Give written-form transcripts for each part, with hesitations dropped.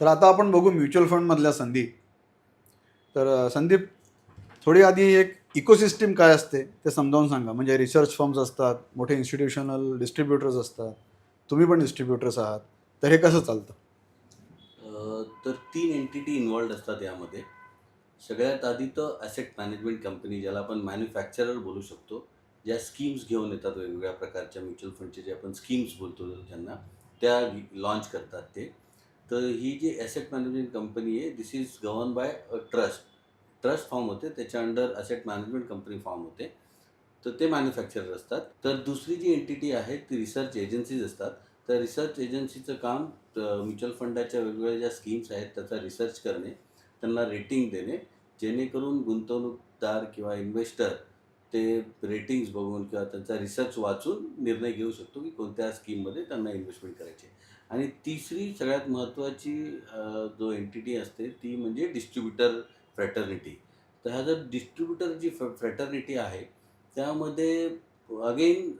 तर आता आपण बघू म्युच्युअल फंडमधल्या संधी. तर संदीप, थोडी आधी एक इकोसिस्टीम काय असते ते समजावून सांगा. म्हणजे रिसर्च फर्म्स असतात, मोठे इन्स्टिट्यूशनल डिस्ट्रीब्युटर्स असतात, तुम्ही पण डिस्ट्रीब्युटर्स आहात. तर हे कसं चालतं? तर 3 एंटिटी इन्व्हॉल्व्ड असतात यामध्ये. सगळ्यात आधी तर ॲसेट मॅनेजमेंट कंपनी, ज्याला आपण मॅन्युफॅक्चरर बोलू शकतो. ज्या स्कीम्स घेऊन येतात वेगवेगळ्या प्रकारच्या म्युच्युअल फंडचे, जे आपण स्कीम्स बोलतो ज्यांना, त्या लॉन्च करतात ते. तर ही जी ॲसेट मॅनेजमेंट कंपनी आहे, this is govern by a trust. Trust form होते, त्याच्या under asset management company form होते. तर ते मॅन्युफॅक्चरर असतात. तर दुसरी जी एंटिटी आहे ती रिसर्च एजन्सीज असतात. तर रिसर्च एजन्सीचं काम म्युच्युअल फंडाच्या वेगवेगळ्या ज्या स्कीम्स आहेत त्याचा रिसर्च करणे, त्यांना रेटिंग देणे, जेणेकरून गुंतवणूकदार किंवा इन्व्हेस्टर ते रेटिंग्स बघून किंवा त्यांचा रिसर्च वाचून निर्णय घेऊ शकतो की कोणत्या स्कीममध्ये त्यांना इन्व्हेस्टमेंट करायची आहे. आणि तिसरी सगळ्यात महत्त्वाची जो एंटिटी असते ती म्हणजे डिस्ट्रीब्युटर फ्रॅटर्निटी. तर ह्या जर डिस्ट्रीब्युटर जी फ्रॅटर्निटी आहे, त्यामध्ये अगेन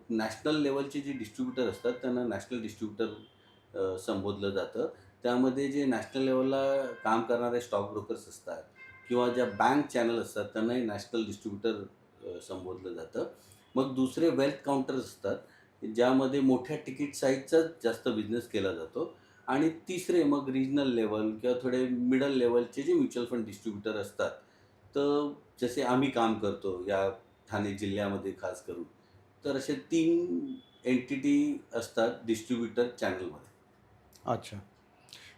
नॅशनल लेव्हलचे जे डिस्ट्रीब्युटर असतात त्यांना नॅशनल डिस्ट्रीब्युटर संबोधलं जातं. त्यामध्ये जे नॅशनल लेव्हलला काम करणारे स्टॉक ब्रोकर्स असतात किंवा ज्या बँक चॅनल असतात त्यांनाही नॅशनल डिस्ट्रीब्युटर संबोधलं जातं. मग दुसरे वेल्थ काउंटर्स असतात, ज्यामध्ये मोठ्या तिकीट साईजचाच जास्त बिझनेस केला जातो. आणि तिसरे मग रिजनल लेव्हल किंवा थोडे मिडल लेव्हलचे जे म्युच्युअल फंड डिस्ट्रीब्युटर असतात. तर जसे आम्ही काम करतो या ठाणे जिल्ह्यामध्ये खास करून. तर असे 3 एंटिटी असतात डिस्ट्रिब्युटर चॅनलमध्ये. अच्छा.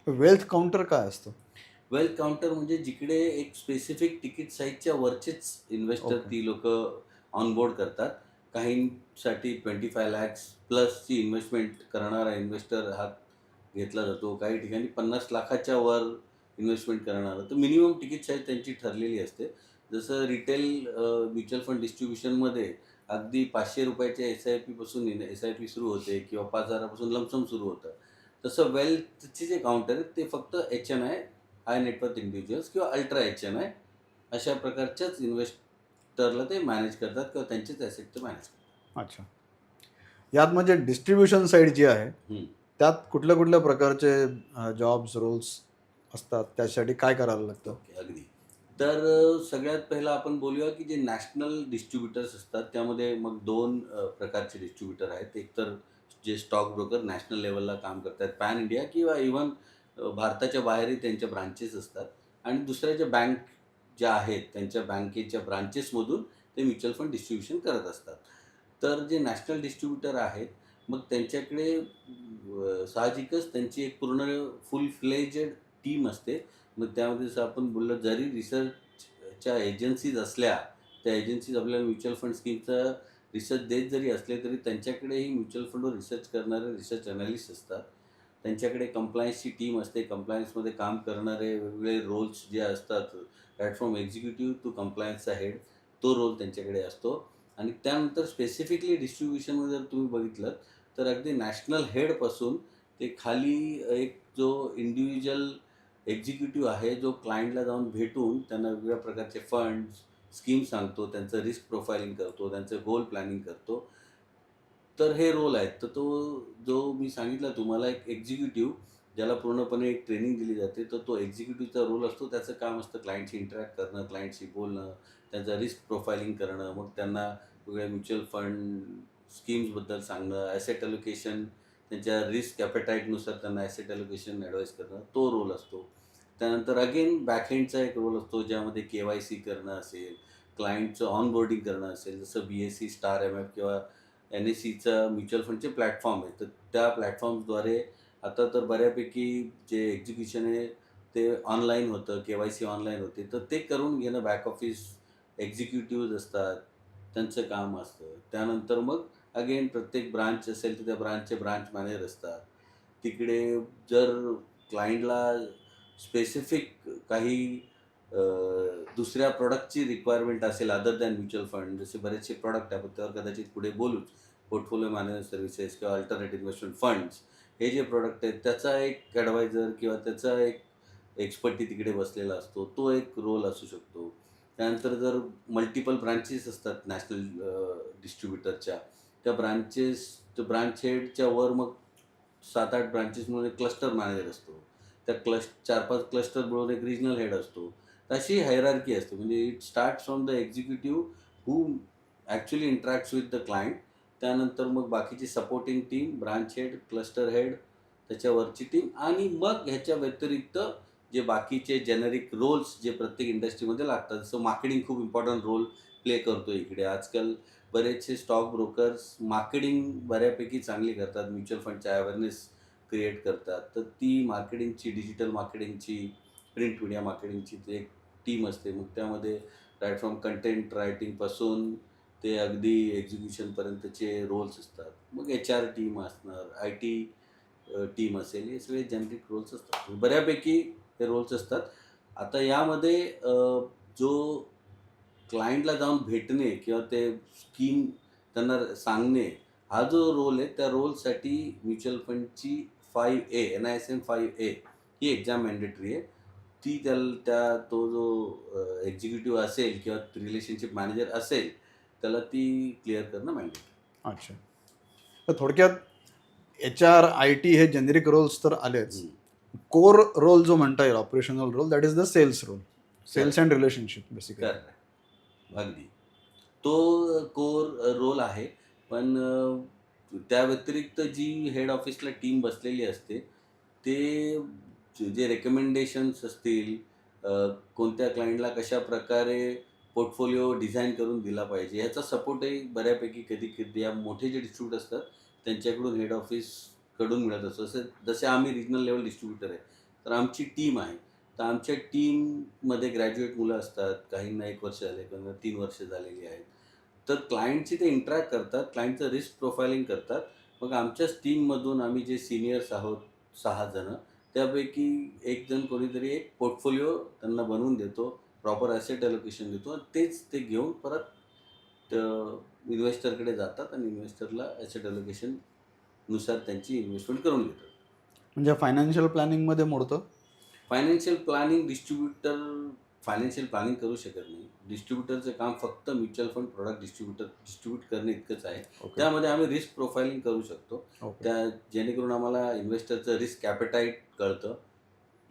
वेल्थ काउंटर काय असतं? वेल्थ काउंटर म्हणजे जिकडे एक स्पेसिफिक तिकीट साईजच्या वरचेच इन्व्हेस्टर ओके. ती लोकं ऑनबोर्ड करतात. काहींसाठी 25 लॅक्स प्लसची इन्व्हेस्टमेंट करणारा इन्व्हेस्टर हा घेतला जातो. काही ठिकाणी 50 लाखाच्या वर इन्व्हेस्टमेंट करणारा. तर मिनिमम तिकीट साईज त्यांची ठरलेली असते. जसं रिटेल म्युच्युअल फंड डिस्ट्रिब्युशनमध्ये अगदी ₹500च्या एस-आय-पी पासून एस-आय-पी सुरू होते किंवा 5,000 पासून लमसम सुरू होतं. तसं वेल्थचे जे काउंटर आहेत ते फक्त एच-एन-आय, हाय नेटवर्थ इंडिव्हिज्युअल्स किंवा अल्ट्रा एच-एन-आय अशा प्रकारच्याच इन्व्हेस्टरला ते मॅनेज करतात किंवा त्यांचेच ॲसेट ते मॅनेज करतात. अच्छा. यात म्हणजे डिस्ट्रीब्युशन साईड जी आहे, हं. त्यात कुठल्या कुठल्या प्रकारचे जॉब्स, रोल्स असतात? त्यासाठी काय करावं लागतं? ओके, अगदी. तर सगळ्यात पहिलं आपण बोलूया की जे नॅशनल डिस्ट्रिब्युटर्स असतात, त्यामध्ये मग 2 प्रकारचे डिस्ट्रिब्युटर आहेत. एक तर जे स्टॉक ब्रोकर नॅशनल लेव्हलला काम करतात, पॅन इंडिया किंवा इव्हन भारताच्या बाहेरही त्यांच्या ब्रांचेस असतात. आणि दुसऱ्या ज्या बँक ज्या आहेत, त्यांच्या बँकेच्या ब्रांचेसमधून ते म्युच्युअल फंड डिस्ट्रिब्युशन करत असतात. तर जे नॅशनल डिस्ट्रिब्युटर आहेत, मग त्यांच्याकडे साहजिकच त्यांची एक पूर्ण फुल फ्लेजेड टीम असते. मग त्यामध्ये जसं आपण बोललो, जरी रिसर्चच्या एजन्सीज असल्या, त्या एजन्सीज आपल्याला म्युच्युअल फंड स्कीमचा रिसर्च देत जरी असले, तरी त्यांच्याकडेही म्युच्युअल फंडवर रिसर्च करणारे रिसर्च अनालिस्ट असतात. त्यांच्याकडे कंप्लायन्सची टीम असते. कंप्लायन्समध्ये काम करणारे वेगवेगळे रोल्स जे असतात, फ्रॉम एक्झिक्युटिव्ह टू कंप्लायन्सचा हेड, तो रोल त्यांच्याकडे असतो. आणि त्यानंतर स्पेसिफिकली डिस्ट्रिब्युशनमध्ये जर तुम्ही बघितलं, तर अगदी नॅशनल हेडपासून ते खाली एक जो इंडिव्हिज्युअल एक्झिक्युटिव्ह आहे, जो क्लायंटला जाऊन भेटून त्यांना वेगवेगळ्या प्रकारचे फंड्स, स्कीम सांगतो, त्यांचं रिस्क प्रोफाइलिंग करतो, त्यांचं गोल प्लॅनिंग करतो. तर हे रोल आहेत. तर तो जो मी सांगितला तुम्हाला, एक एक्झिक्युटिव्ह ज्याला पूर्णपणे एक ट्रेनिंग दिली जाते, तर तो एक्झिक्युटिव्हचा रोल असतो. त्याचं काम असतं क्लायंटशी इंटरॅक्ट करणं, क्लायंटशी बोलणं, त्यांचं रिस्क प्रोफाइलिंग करणं, मग त्यांना वेगवेगळ्या म्युच्युअल फंड स्कीम्सबद्दल सांगणं, ॲसेट अलोकेशन, त्यांच्या रिस्क ॲपेटाईटनुसार त्यांना ॲसेट अलोकेशन ॲडवाईस करणं, तो रोल असतो. त्यानंतर अगेन बॅकएंडचा एक रोल असतो, ज्यामध्ये के-वाय-सी करणं असेल, क्लायंटचं ऑनबोर्डिंग करणं असेल, जसं बी-एस-सी, स्टार एम-एफ किंवा एन-एस-सीचा म्युच्युअल फंडचे प्लॅटफॉर्म आहे. तर त्या प्लॅटफॉर्म्सद्वारे आता तर बऱ्यापैकी जे एक्झिक्युशन आहे ते ऑनलाईन होतं, के-वाय-सी ऑनलाईन होते. तर ते करून घेणं बॅक ऑफिस एक्झिक्युटिव्हज असतात, त्यांचं काम असतं. त्यानंतर मग अगेन प्रत्येक ब्रांच असेल तर त्या ब्रांचचे ब्रांच मॅनेजर असतात. तिकडे जर क्लायंटला स्पेसिफिक काही अ, दुसऱ्या प्रॉडक्टची रिक्वायरमेंट असेल अदर दॅन म्युच्युअल फंड, जसे बरेचसे प्रॉडक्ट आहे, आपण त्यावर कदाचित पुढे बोलूच. पोर्टफोलिओ मॅनेजमेंट सर्व्हिसेस किंवा अल्टरनेटिव्ह इन्व्हेस्टमेंट फंड्स, हे जे प्रॉडक्ट आहेत त्याचा एक ॲडवायझर किंवा त्याचा एक एक्सपर्टी तिकडे बसलेला असतो. तो एक रोल असू शकतो. त्यानंतर जर मल्टिपल ब्रांचेस असतात नॅशनल डिस्ट्रिब्युटरच्या, त्या ब्रांच हेडच्या वर मग 7-8 ब्रांचेसमध्ये क्लस्टर मॅनेजर असतो त्या 4-5 क्लस्टर मिळून एक रिजनल हेड असतो. तशी हायरार्की असते. म्हणजे it starts from the executive who actually interacts with the client. त्यानंतर मग बाकीची supporting team, branch head, cluster head, त्याच्यावरची टीम आणि मग ह्याच्या व्यतिरिक्त जे बाकीचे जेनेरिक रोल्स जे प्रत्येक इंडस्ट्रीमध्ये लागतात. जसं मार्केटिंग खूप इम्पॉर्टंट रोल प्ले करतो इकडे. आजकाल बरेचसे स्टॉक ब्रोकर्स मार्केटिंग बऱ्यापैकी चांगली करतात. म्युच्युअल फंडच्या अवेअरनेस क्रिएट करतात. तर ती मार्केटिंगची, डिजिटल मार्केटिंगची, प्रिंट मीडिया मार्केटिंगची ती एक टीम असते. मग त्यामध्ये राईट फ्रॉम कंटेंट रायटिंगपासून ते अगदी एक्झिक्युशनपर्यंतचे रोल्स असतात. मग HR टीम असणार, IT टीम असेल, हे सगळे जेनेरिक रोल्स असतात. बऱ्यापैकी हे रोल्स असतात. आता यामध्ये जो क्लायंटला जाऊन भेटणे किंवा ते स्कीम त्यांना सांगणे, हा जो रोल आहे, त्या रोलसाठी म्युच्युअल फंडची 5A NISM 5A ही एक्झाम मॅन्डेटरी आहे. ती तो जो एक्झिक्युटिव्ह असेल किंवा रिलेशनशिप मॅनेजर असेल, त्याला ती क्लिअर करणं मॅन्डेटरी. अच्छा. तर थोडक्यात HR, IT हे जेनेरिक रोल्स तर आलेच. कोर रोल जो म्हणता येईल, operational role, that is the sales role. Sales and relationship basically. Correct. अगदी. तो कोर रोल आहे. पण त्या व्यतिरिक्त जी हेड ऑफिसला टीम बसलेली असते, ते जे रेकमेंडेशन्स असतील, कोणत्या क्लायंटला कशाप्रकारे पोर्टफोलिओ डिझाइन करून दिला पाहिजे, ह्याचा सपोर्टही बऱ्यापैकी कधी-कधी या मोठे जे डिस्ट्रिब्युटर असतात, त्यांच्याकडून हेड ऑफिसकडून मिळत असतो. जसे आम्ही रिजनल लेव्हल डिस्ट्रिब्युटर आहे, तर आमची टीम आहे. तर आमच्या टीममध्ये ग्रॅज्युएट मुलं असतात. काहींना 1 वर्ष झाले, काहींना 3 वर्ष झालेली आहेत. तर क्लायंटशी ते इंटरॅक्ट करतात, क्लायंटचं रिस्क प्रोफायलिंग करतात. मग आमच्याच टीममधून आम्ही जे सीनियर्स आहोत 6 जण, त्यापैकी एक जण कोणीतरी एक पोर्टफोलिओ त्यांना बनवून देतो, प्रॉपर ॲसेट अलोकेशन देतो आणि तेच ते घेऊन परत इन्व्हेस्टरकडे जातात आणि इन्व्हेस्टरला ॲसेट अलोकेशननुसार त्यांची इन्व्हेस्टमेंट करून घेतात. म्हणजे फायनान्शियल प्लॅनिंगमध्ये मोडतं. फायनान्शियल प्लॅनिंग फायनान्शियल प्लॅनिंग करू शकत नाही. डिस्ट्रिब्युटरचं काम फक्त म्युच्युअल फंड प्रोडक्ट डिस्ट्रीब्यूट करणे इतकंच आहे. ओके. त्यामध्ये आम्ही रिस्क प्रोफाइलिंग करू शकतो. ओके. जेणेकरून आम्हाला इन्व्हेस्टरचं रिस्क ॲपेटाईट कळतं.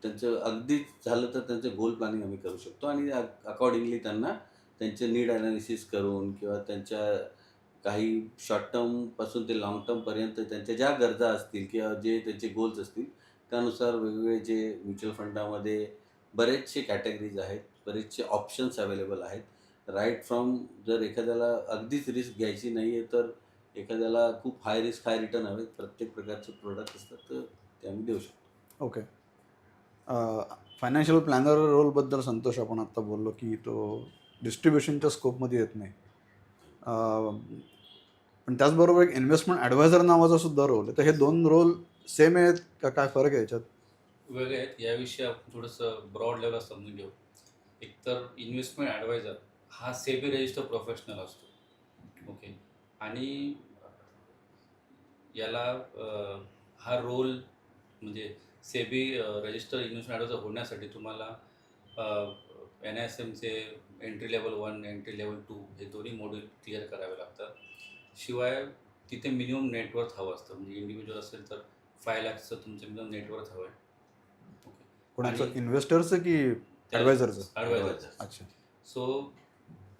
त्यांचं अगदीच झालं तर त्यांचं गोल प्लॅनिंग आम्ही करू शकतो आणि अकॉर्डिंगली त्यांना त्यांचे नीड ॲनालिसिस करून किंवा त्यांच्या काही शॉर्ट टर्मपासून ते लाँग टर्मपर्यंत त्यांच्या ज्या गरजा असतील किंवा जे त्यांचे गोल्स असतील, त्यानुसार वेगवेगळे जे म्युच्युअल फंडामध्ये बरेचसे कॅटेगरीज आहेत, बरेचसे ऑप्शन्स अवेलेबल आहेत. राईट फ्रॉम जर एखाद्याला अगदीच रिस्क घ्यायची नाही आहे, तर एखाद्याला खूप हाय रिस्क हाय रिटर्न हवे, प्रत्येक प्रकारचे प्रोडक्ट असतात, तर ते आम्ही देऊ शकतो. ओके. फायनान्शियल प्लॅनर रोलबद्दल संतोष आपण आत्ता बोललो की तो डिस्ट्रीब्युशनच्या स्कोपमध्ये येत नाही. पण त्याचबरोबर एक इन्व्हेस्टमेंट ॲडवायझर नावाचा सुद्धा रोल आहे. तर हे 2 रोल सेम आहेत का काय फरक आहे याच्यात? वेगळे आहेत. याविषयी आपण थोडंसं ब्रॉड लेवलला समजून घेऊ. एकतर इन्व्हेस्टमेंट ॲडवायझर हा सेबी रजिस्टर्ड प्रोफेशनल असतो. ओके. आणि याला हा रोल म्हणजे सेबी रजिस्टर्ड इन्व्हेस्टमेंट ॲडवायझर होण्यासाठी तुम्हाला NISMचे एंट्री लेवल 1, एंट्री लेवल 2 हे दोन्ही मॉड्यूल क्लिअर करावे लागतात. शिवाय तिथे मिनिमम नेटवर्थ हवं असतं. म्हणजे इंडिव्हिज्युअल असेल तर 5 लाखचं तुमचं मिनिमम नेटवर्थ हवं आहे. ओके. कोणाचं, आणि इन्व्हेस्टरचं की ॲडवायझरचं? ॲडवायझर. अच्छा. सो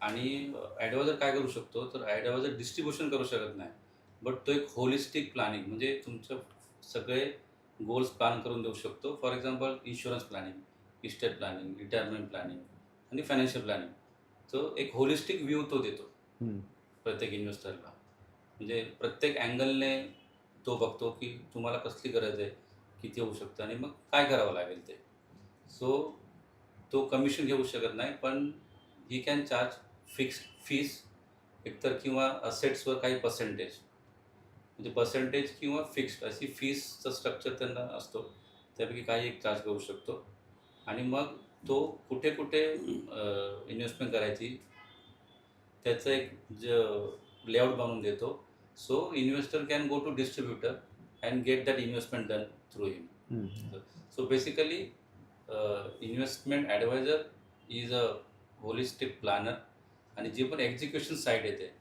आणि ॲडवायझर काय करू शकतो, तर ॲडवायझर डिस्ट्रीब्युशन करू शकत नाही. बट तो एक होलिस्टिक प्लॅनिंग म्हणजे तुमचं सगळे गोल्स प्लॅन करून देऊ शकतो. For example insurance planning, estate planning, retirement planning आणि फायनान्शियल प्लॅनिंग. तो एक होलिस्टिक व्ह्यू तो देतो प्रत्येक इन्व्हेस्टरला. म्हणजे प्रत्येक अँगलने तो बघतो की तुम्हाला कसली गरज आहे, किती होऊ शकतं आणि मग काय करावं लागेल ते. सो तो कमिशन घेऊ शकत नाही, पण he can charge fixed fees एकतर किंवा असेट्सवर काही पर्सेंटेज, म्हणजे पर्सेंटेज किंवा फिक्स्ड अशी फीसचं स्ट्रक्चर त्यांना असतो. त्यापैकी काही एक चार्ज करू शकतो आणि मग तो कुठे कुठे इन्व्हेस्टमेंट करायची त्याचं एक लेआउट बनवून देतो. So investor can go to distributor and get that investment done through him. So basically investment adviser is a holistic planner आणि जी पण एक्झिक्युशन साईड येते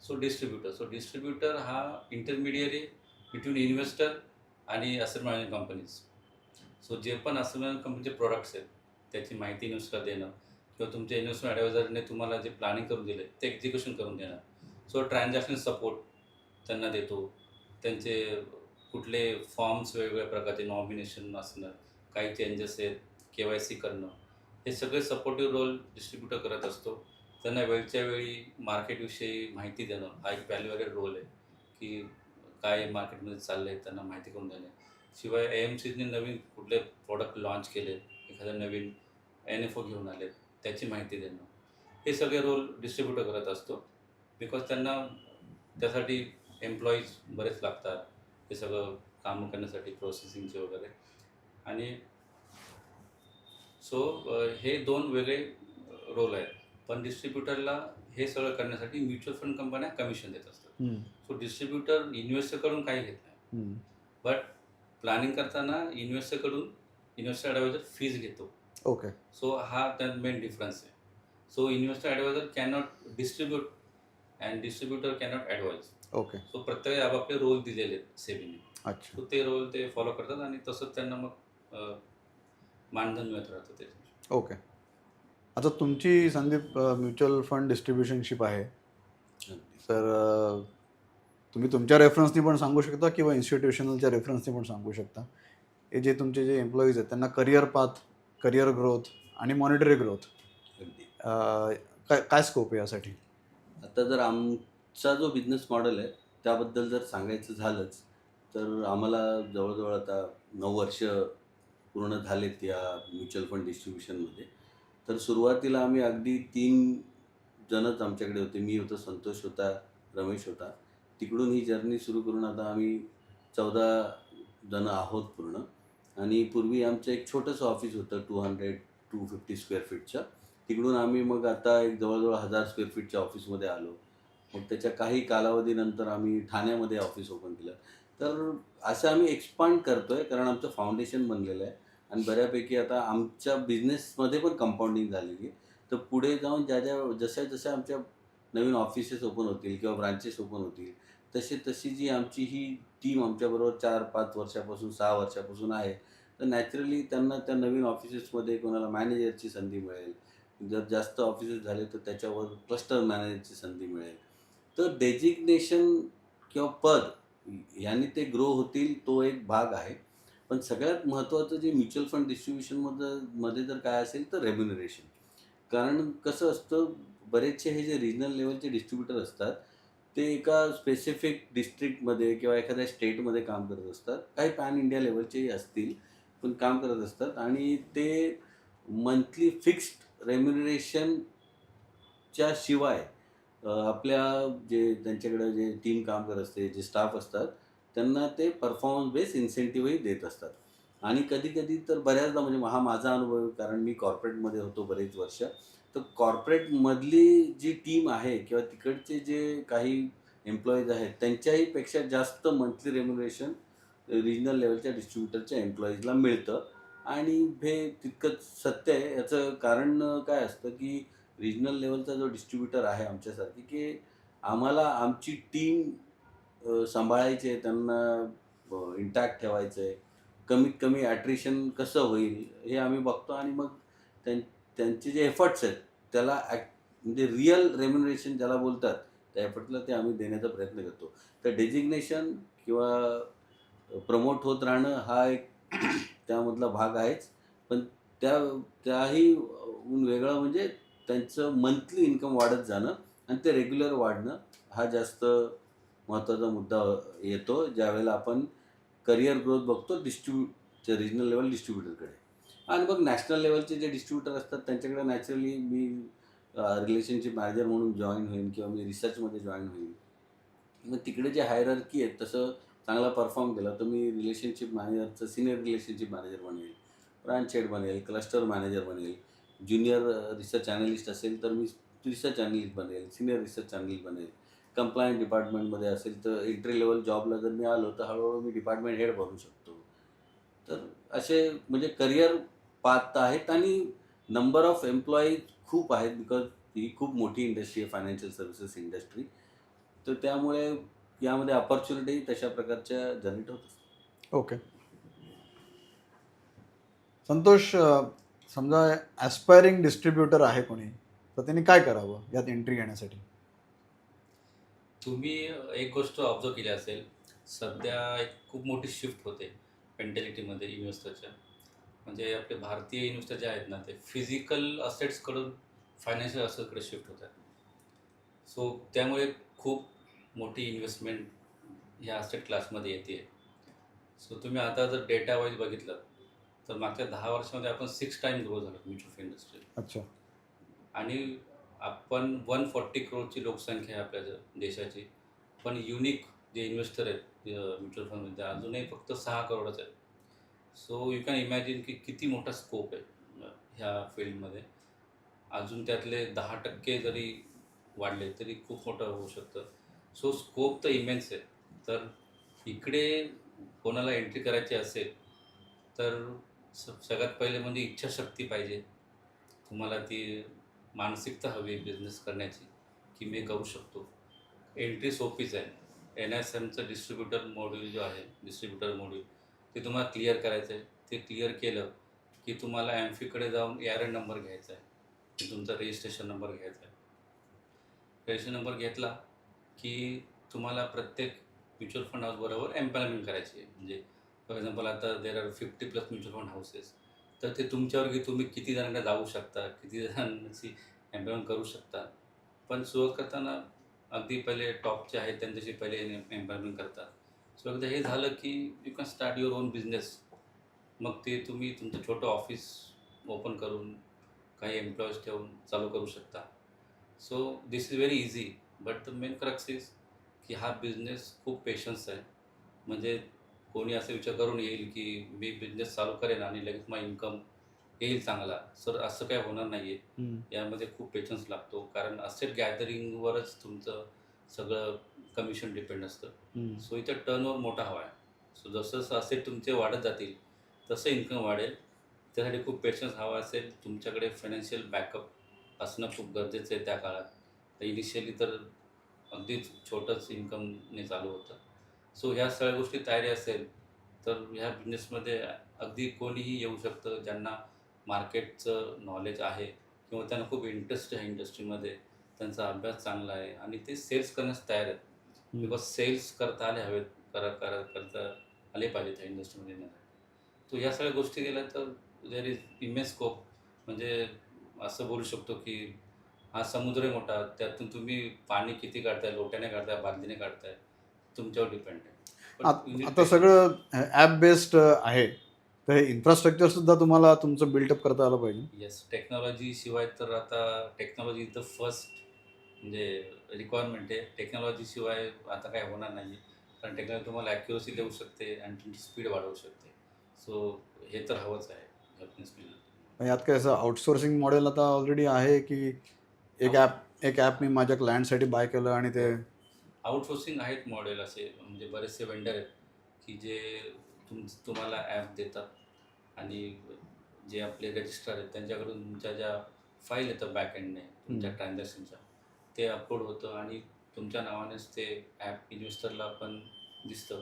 सो डिस्ट्रीब्युटर हा इंटरमिडियरी बिटवीन इन्व्हेस्टर आणि असेट मॅनेजमेंट कंपनीज. सो जे पण असं कंपनीचे प्रोडक्ट्स आहेत त्याची माहिती इन्व्हेस्टरला देणं किंवा तुमच्या इन्व्हेस्टमेंट ॲडवायझरने तुम्हाला जे प्लॅनिंग करून दिले ते एक्झिक्युशन करून देणं. सो ट्रान्झॅक्शन सपोर्ट त्यांना देतो. त्यांचे कुठले फॉर्म्स वेगवेगळ्या प्रकारचे नॉमिनेशन असणं, काही चेंजेस आहेत, KYC करणं, हे सगळे सपोर्टिव्ह रोल डिस्ट्रीब्युटर करत असतो. त्यांना वेळच्या वेळी मार्केटविषयी माहिती देणं हा एक व्हॅल्युएबल रोल आहे, की काय मार्केटमध्ये चाललं आहे त्यांना माहिती करून देणे. शिवाय AMCने नवीन कुठले प्रॉडक्ट लॉन्च केले, एखादं नवीन NFO घेऊन आले, त्याची माहिती देणं. हे सगळे रोल डिस्ट्रीब्युटर करत असतो. बिकॉज त्यांना त्यासाठी एम्प्लॉईज बरेच लागतात, हे सगळं कामं करण्यासाठी प्रोसेसिंगचे वगैरे. आणि सो हे 2 वेगळे रोल आहेत. पण डिस्ट्रीब्युटरला हे सगळं करण्यासाठी म्युच्युअल फंड कंपन्या कमिशन देत असतात. सो डिस्ट्रीब्युटर इन्व्हेस्टरकडून काही घेत नाही. बट प्लॅनिंग करताना इन्व्हेस्टर ॲडवायझर फीज घेतो. ओके. सो हा त्यात मेन डिफरन्स आहे. So investor adviser cannot distribute and distributor cannot advise. Okay. So प्रत्येक आपापले रोल दिलेले आहेत सेबीने. अच्छा. सो ते रोल ते फॉलो करतात आणि तसंच त्यांना मग मानधन मिळत राहतं ते. ओके. आता तुमची संदीप म्युच्युअल फंड डिस्ट्रीब्युशनशिप आहे, तर तुम्ही तुमच्या रेफरन्सनी पण सांगू शकता किंवा इन्स्टिट्यूशनलच्या रेफरन्सनी पण सांगू शकता. हे जे तुमचे जे एम्प्लॉईज आहेत त्यांना करिअर पाथ, करिअर ग्रोथ आणि मॉनिटरी ग्रोथ अगदी. काय काय स्कोप आहे यासाठी? आता जर आमचा जो बिझनेस मॉडेल आहे त्याबद्दल जर सांगायचं झालंच तर आम्हाला जवळजवळ आता 9 वर्ष पूर्ण झालेत या म्युच्युअल फंड डिस्ट्रीब्युशनमध्ये. तर सुरुवातीला आम्ही अगदी 3 जणच आमच्याकडे होते. मी होतो, संतोष होता, रमेश होता. तिकडून ही जर्नी सुरू करून आता आम्ही 14 जण आहोत पूर्ण. आणि पूर्वी आमचं एक छोटंसं ऑफिस होतं 200-250 स्क्वेअर फीटचं. तिकडून आम्ही मग आता एक जवळजवळ 1000 स्क्वेअर फीटच्या ऑफिसमध्ये आलो. मग त्याच्या काही कालावधीनंतर आम्ही ठाण्यामध्ये ऑफिस ओपन केलं. तर असं आम्ही एक्सपांड करतोय कारण आमचं फाउंडेशन बनलेलं आहे आणि बऱ्यापैकी आता आमच्या बिझनेसमध्ये पण कंपाऊंडिंग झालेली आहे. तर पुढे जाऊन जशा आमच्या नवीन ऑफिसेस ओपन होतील किंवा ब्रांचेस ओपन होतील तशी जी आमची ही टीम आमच्याबरोबर 4-5 वर्षापासून 6 वर्षापासून आहे, तर नॅचरली त्यांना त्या नवीन ऑफिसेसमध्ये कोणाला मॅनेजरची संधी मिळेल. जर जास्त ऑफिसेस झाले तर त्याच्यावर क्लस्टर मॅनेजरची संधी मिळेल. तर डेजिग्नेशन किंवा पद ह्याने ते ग्रो होतील तो एक भाग आहे. पण सगळ्यात महत्त्वाचं जे म्युच्युअल फंड डिस्ट्रीब्युशनमध्ये जर काय असेल तर रेम्युनरेशन. कारण कसं असतं, बरेचसे हे जे रिजनल लेवलचे डिस्ट्रीब्युटर असतात ते एका स्पेसिफिक डिस्ट्रिक्टमध्ये किंवा एखाद्या स्टेटमध्ये काम करत असतात. काही पॅन इंडिया लेवलचेही असतील, पण काम करत असतात आणि ते मंथली फिक्स्ड रेम्युनरेशनच्या शिवाय आपल्या जे त्यांच्याकडे जे टीम काम करत असते, जे स्टाफ असतात, त्यांना ते परफॉर्मन्स बेस इन्सेंटिव्हही देत असतात. आणि कधी-कधी तर बऱ्याचदा म्हणजे हा माझा अनुभव आहे कारण मी कॉर्पोरेटमध्ये होतो बरेच वर्ष. तर कॉर्पोरेटमधली जी टीम आहे किंवा तिकडचे जे काही एम्प्लॉईज आहेत त्यांच्याही पेक्षा जास्त मंथली रेम्युनरेशन रिजनल लेवलच्या डिस्ट्रीब्युटरच्या एम्प्लॉईजला मिळतं. आणि हे तितकंच सत्य आहे. याचं कारण काय असतं की रिजनल लेवलचा जो डिस्ट्रीब्युटर आहे आमच्यासारखी, की आम्हाला आमची टीम सांभाळायची आहे, त्यांना इंटॅक्ट ठेवायचं आहे. कमीत कमी ॲट्रिशन कसं होईल हे आम्ही बघतो आणि मग त्यांचे जे एफर्ट्स आहेत त्याला म्हणजे रिअल रेम्युनरेशन ज्याला बोलतात त्या एफर्टला ते आम्ही देण्याचा प्रयत्न करतो. तर डेजिग्नेशन किंवा प्रमोट होत राहणं हा एक त्यामधला भाग आहेच. पण त्याही वेगळं म्हणजे त्यांचं मंथली इन्कम वाढत जाणं आणि ते रेग्युलर वाढणं हा जास्त महत्त्वाचा मुद्दा येतो ज्यावेळेला आपण करिअर ग्रोथ बघतो रिजनल लेवल डिस्ट्रीब्युटरकडे. आणि मग नॅशनल लेवलचे जे डिस्ट्रीब्युटर असतात त्यांच्याकडे नॅचरली मी रिलेशनशिप मॅनेजर म्हणून जॉईन होईन किंवा मी रिसर्चमध्ये जॉईन होईन. मग तिकडे जे हायरार्की आहेत तसं चांगला परफॉर्म केला तर मी रिलेशनशिप मॅनेजरचं सिनियर रिलेशनशिप मॅनेजर बनेल, ब्रांच हेड बनेल, क्लस्टर मॅनेजर बनेल. ज्युनियर रिसर्च ॲनालिस्ट असेल तर मी रिसर्च ॲनालिस्ट बनेल, सिनियर रिसर्च ॲनालिस्ट बनेल. कंप्लायंट डिपार्टमेंटमध्ये असेल तर एंट्री लेवल जॉबला जर मी आलो तर हळूहळू मी डिपार्टमेंट हेड बनू शकतो. तर असे म्हणजे करिअर पाथ आहेत आणि नंबर ऑफ एम्प्लॉईज खूप आहेत बिकॉज ही खूप मोठी इंडस्ट्री आहे फायनान्शियल सर्व्हिसेस इंडस्ट्री. तर त्यामुळे यामध्ये अपॉर्च्युनिटी तशा प्रकारच्या जनरेट होत असतात. ओके. संतोष, समजा ॲस्पायरिंग डिस्ट्रीब्युटर आहे कोणी, तर त्यांनी काय करावं यात एंट्री घेण्यासाठी? तुम्ही एक गोष्ट ऑब्झर्व केली असेल, सध्या एक खूप मोठी शिफ्ट होते मेंटॅलिटीमध्ये इन्व्हेस्टरच्या. म्हणजे आपले भारतीय इन्व्हेस्टर जे आहेत ना, ते फिजिकल असेट्सकडून फायनान्शियल असेट्सकडे शिफ्ट होत आहेत. सो त्यामुळे खूप मोठी इन्व्हेस्टमेंट ह्या असेट क्लासमध्ये येते. सो तुम्ही आता जर डेटा वाईज बघितलं, तर मागच्या 10 वर्षामध्ये आपण 6 टाइम ग्रो झालो म्युच्युअल फंड इंडस्ट्री. अच्छा. आणि आपण 140 करोडची लोकसंख्या आहे आपल्या देशाची, पण युनिक जे इन्व्हेस्टर आहेत म्युच्युअल फंडमध्ये अजूनही फक्त 6 करोडच आहेत. सो यू कॅन इमॅजिन की किती मोठा स्कोप आहे ह्या फील्डमध्ये. अजून त्यातले 10% जरी वाढले तरी खूप मोठं होऊ शकतं. सो स्कोप तर इमेन्स आहे. तर इकडे कोणाला एंट्री करायची असेल तर सगळ्यात पहिले म्हणजे इच्छाशक्ती पाहिजे. तुम्हाला ती मानसिकता हवी आहे बिझनेस करण्याची, की मी करू शकतो. एंट्री सोपीच आहे. NSMचं डिस्ट्रीब्युटर मॉड्यूल जो आहे, डिस्ट्रीब्युटर मॉड्यूल, ते तुम्हाला क्लिअर करायचं आहे. ते क्लिअर केलं की तुम्हाला ॲम्फीकडे जाऊन ARN नंबर घ्यायचा आहे, की तुमचा रजिस्ट्रेशन नंबर घ्यायचा आहे. रजिस्ट्रेशन नंबर घेतला की तुम्हाला प्रत्येक म्युच्युअल फंड हाऊसबरोबर एम्प्लॉयमेंट करायची आहे. म्हणजे फॉर एक्झाम्पल आता there are 50+ mutual fund houses. तर ते तुमच्यावर की तुम्ही किती जणांना जाऊ शकता, किती जणांची एम्प्लॉयमेंट करू शकता. पण सुरुवात करताना अगदी पहिले टॉपचे आहेत त्यांच्याशी पहिले एम्प्लॉयमेंट करतात. सो एकदा हे झालं की you can start your on business. मग ते तुम्ही तुमचं छोटं ऑफिस ओपन करून काही एम्प्लॉईज ठेवून चालू करू शकता. So this is very easy. But the main crux is की हा बिझनेस खूप पेशन्स आहे. म्हणजे कोणी असा विचार करून येईल की मी बिझनेस चालू करेन आणि लगेच मग इन्कम येईल चांगला. सर असं काही होणार नाही आहे. हम्म. यामध्ये खूप पेशन्स लागतो. कारण असेट गॅदरिंगवरच तुमचं सगळं कमिशन डिपेंड असतं. हम्म. सो इथं टर्नओव्हर मोठा हवा आहे. सो जसं जसं असेट तुमचे वाढत जातील तसं इन्कम वाढेल. त्यासाठी खूप पेशन्स हवा असेल. तुमच्याकडे फायनान्शियल बॅकअप असणं खूप गरजेचं आहे त्या काळात. तर इनिशियली तर अगदीच छोटंच इन्कमने चालू होतं. सो ह्या सगळ्या गोष्टी तयारी असेल तर ह्या बिझनेसमध्ये अगदी कोणीही येऊ शकतं, ज्यांना मार्केटचं नॉलेज आहे किंवा त्यांना खूप इंटरेस्ट आहे इंडस्ट्रीमध्ये, त्यांचा अभ्यास चांगला आहे आणि ते सेल्स करण्यास तयार आहेत. बिकॉज सेल्स करता आले हवेत, करता आले पाहिजेत ह्या इंडस्ट्रीमध्ये येण्यासाठी. तो ह्या सगळ्या गोष्टी केल्या तर देअर इज इमेन्स स्कोप. म्हणजे असं बोलू शकतो की हा समुद्र आहे मोठा, त्यातून तुम्ही पाणी किती काढताय, लोट्याने काढताय, बादलीने काढताय, तुमच्यावर डिपेंड आहे. पण आता सगळं ॲप बेस्ड आहे, तर हे इन्फ्रास्ट्रक्चर सुद्धा तुम्हाला तुमचं बिल्टअप करता आलं पाहिजे. येस, टेक्नॉलॉजी शिवाय तर आता टेक्नॉलॉजी इज द फर्स्ट म्हणजे रिक्वायरमेंट आहे. टेक्नॉलॉजी शिवाय आता काय होणार नाही आहे. कारण टेक्नॉलॉजी तुम्हाला ॲक्युरसी देऊ शकते आणि तुमची स्पीड वाढवू शकते. सो हे तर हवंच आहे बिझनेसमॅन. मग यात काय असं आउटसोर्सिंग मॉडेल आता ऑलरेडी आहे की एक ॲप मी माझ्या क्लायंटसाठी बाय केलं आणि ते आउटसोर्सिंग आहेत मॉडेल असे, म्हणजे बरेचसे वेंडर आहेत की जे तुम्हाला ॲप देतात आणि जे आपले रजिस्ट्रार आहेत त्यांच्याकडून तुमच्या ज्या फाईल येतं बॅक एंडने तुमच्या ट्रान्झॅक्शनच्या, ते अपलोड होतं आणि तुमच्या नावानेच ते ॲप इन्व्हेस्टरला पण दिसतं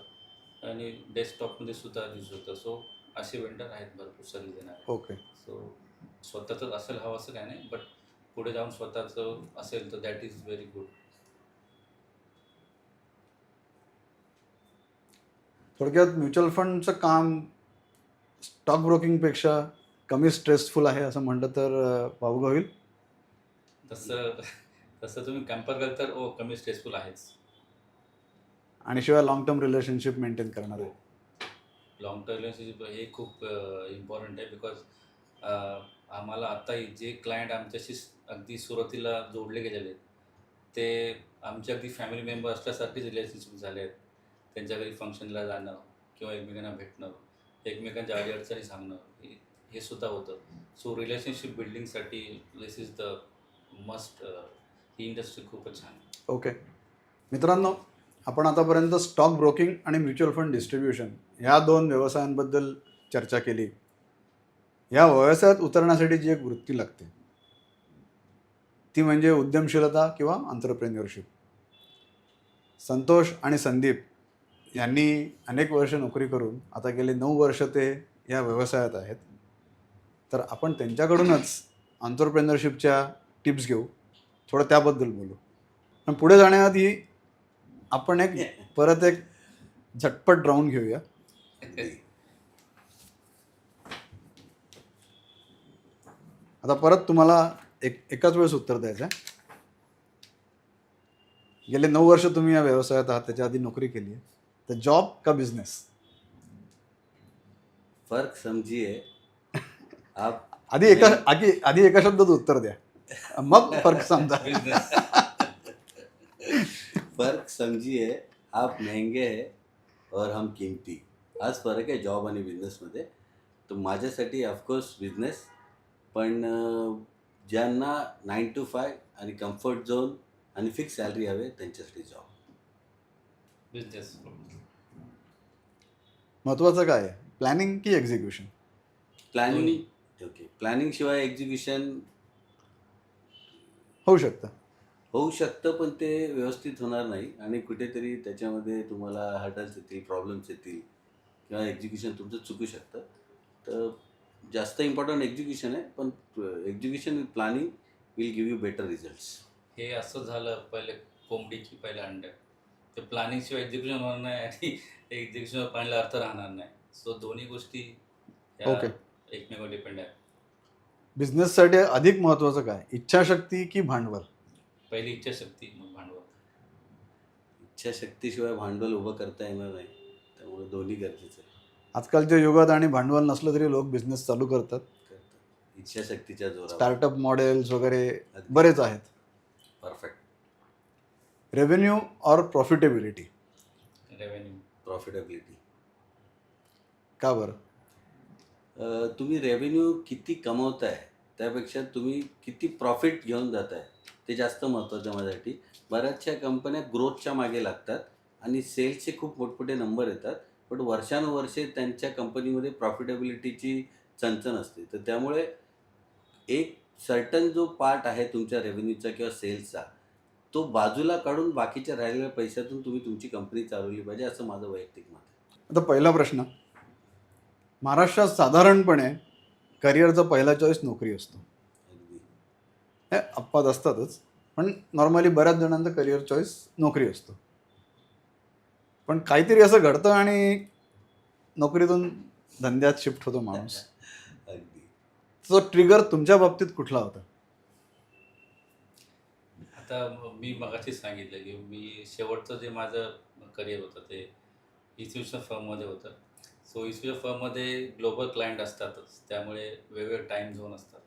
आणि डेस्कटॉपमध्ये सुद्धा दिसू शकतं. सो असे वेंडर आहेत भरपूर सर्व्हिस देणारे. ओके. सो स्वतःचंच असेल हवं असं काय नाही, बट पुढे जाऊन स्वतःचं असेल तर दॅट इज व्हेरी गुड. थोडक्यात म्युच्युअल फंडचं काम स्टॉक ब्रोकिंगपेक्षा कमी स्ट्रेसफुल आहे असं म्हटलं तर वावगं होईल. तसं तसं तुम्ही कम्पेअर केलं तर कमी स्ट्रेसफुल आहेच. आणि शिवाय लॉंग टर्म रिलेशनशिप मेंटेन करणार आहे. लॉंग टर्म रिलेशनशिप हे खूप इम्पॉर्टंट आहे. बिकॉज आम्हाला आत्ताही जे क्लायंट आमच्याशी अगदी सुरुवातीला जोडले गेलेले आहेत, ते आमचे अगदी फॅमिली मेंबर असल्यासारखेच रिलेशनशिप झाले आहेत. त्यांच्या घरी फंक्शनला जाणं किंवा एकमेकांना भेटणं, एकमेकांच्या अडीअडचणी सांगणं, हे सुद्धा होतं. सो रिलेशनशिप बिल्डिंगसाठी दिस इज द मस्ट. ही इंडस्ट्री खूपच छान आहे. ओके मित्रांनो, आपण आतापर्यंत स्टॉक ब्रोकिंग आणि म्युच्युअल फंड डिस्ट्रीब्युशन ह्या दोन व्यवसायांबद्दल चर्चा केली. या व्यवसायात उतरण्यासाठी जी एक वृत्ती लागते ती म्हणजे उद्यमशीलता किंवा एंटरप्रेन्योरशिप. संतोष आणि संदीप यांनी अनेक वर्ष नोकरी करून आता गेले 9 वर्ष ते या व्यवसायात आहेत. तर आपण त्यांच्याकडूनच एंटरप्रेन्योरशिपच्या टिप्स घेऊ, थोडं त्याबद्दल बोलू. पण पुढे जाण्याआधी आपण परत एक झटपट राऊंड घेऊया. आता परत तुम्हाला एकाच वेळेस उत्तर द्यायचं आहे. गेले 9 वर्ष तुम्ही या व्यवसायात आहात, त्याच्या आधी नोकरी केली आहे, तर जॉब का बिझनेस? फर्क समझिए आप. आधी एका शब्दात उत्तर द्या, मग फर्क समजा. बिझनेस. फर्क समझिए, आप महंगे है और हम किमती. हाच फरक आहे जॉब आणि बिझनेसमध्ये. तर माझ्यासाठी ऑफकोर्स बिझनेस, पण ज्यांना 9 to 5 आणि कम्फर्ट झोन आणि फिक्स सॅलरी हवे त्यांच्यासाठी जॉब. बिझनेस. महत्वाचं काय आहे, प्लॅनिंग की एक्झिक्युशन? प्लॅनिंग. ओके, प्लॅनिंग शिवाय एक्झिक्युशन होऊ शकतं. होऊ शकतं, पण ते व्यवस्थित होणार नाही आणि कुठेतरी त्याच्यामध्ये तुम्हाला हर्डल्स येतील, प्रॉब्लेम्स येतील किंवा एक्झिक्युशन तुमचं चुकू शकतं. तर जास्त इम्पॉर्टंट एक्झिक्युशन आहे, पण execution with planning will give you better results. हे असं झालं पहिले कोंबडी की पहिले अंड्या. ते प्लॅनिंग शिवाय एक्झिक्युशन होणार नाही आणि एक्झिक्युशनवर प्लॅनला अर्थ राहणार नाही. सो दोन्ही गोष्टी ह्या ओके. एकमेकांवर डिपेंड आहे. बिझनेससाठी अधिक महत्वाचं काय, इच्छाशक्ती की भांडवल? पहिली इच्छाशक्ती, मग भांडवल. इच्छाशक्तीशिवाय भांडवल उभं करता येणार नाही, त्यामुळे दोन्ही गरजेचं आहे. आजकालच्या युगात आणि भांडवल नसलं तरी लोक बिझनेस चालू करतात. इच्छाशक्तीच्या जोरावर. स्टार्टअप मॉडेल्स वगैरे बरेच आहेत. परफेक्ट. रेव्हेन्यू और प्रॉफिटेबिलिटी? रेव्हेन्यू. प्रॉफिटेबिलिटी. का बरं? तुम्ही रेव्हेन्यू किती कमवताय त्यापेक्षा तुम्ही किती प्रॉफिट घेऊन जाताय ते जास्त महत्त्वाचं आहे माझ्यासाठी. बऱ्याचशा कंपन्या ग्रोथच्या मागे लागतात आणि सेल्सचे खूप मोठमोठे नंबर येतात, पण वर्षानुवर्षे त्यांच्या कंपनीमध्ये प्रॉफिटेबिलिटीची चणचण असते. तर त्यामुळे एक सर्टन जो पार्ट आहे तुमच्या रेव्हेन्यूचा किंवा सेल्सचा, तो बाजूला काढून बाकीच्या राहिलेल्या पैशातून तुम्ही तुमची कंपनी चालवली पाहिजे, असं माझं वैयक्तिक मत आहे. आता पहिला प्रश्न, महाराष्ट्रात साधारणपणे करिअरचा पहिला चॉईस नोकरी असतो. अगदी. हे अपवाद असतातच, पण नॉर्मली बऱ्याच जणांचा करिअर चॉईस नोकरी असतो. पण काहीतरी असं घडतं आणि नोकरीतून धंद्यात शिफ्ट होतो माणूस. अगदी. तो ट्रिगर तुमच्या बाबतीत कुठला होता? आता मी मगाशीच सांगितलं की मी शेवटचं जे माझं करिअर होतं ते इन्स्टिट्यूशनल फर्ममध्ये होतं. सो इन्स्टिट्यूशनल फर्ममध्ये ग्लोबल क्लायंट असतातच, त्यामुळे वेगवेगळे टाईम झोन असतात.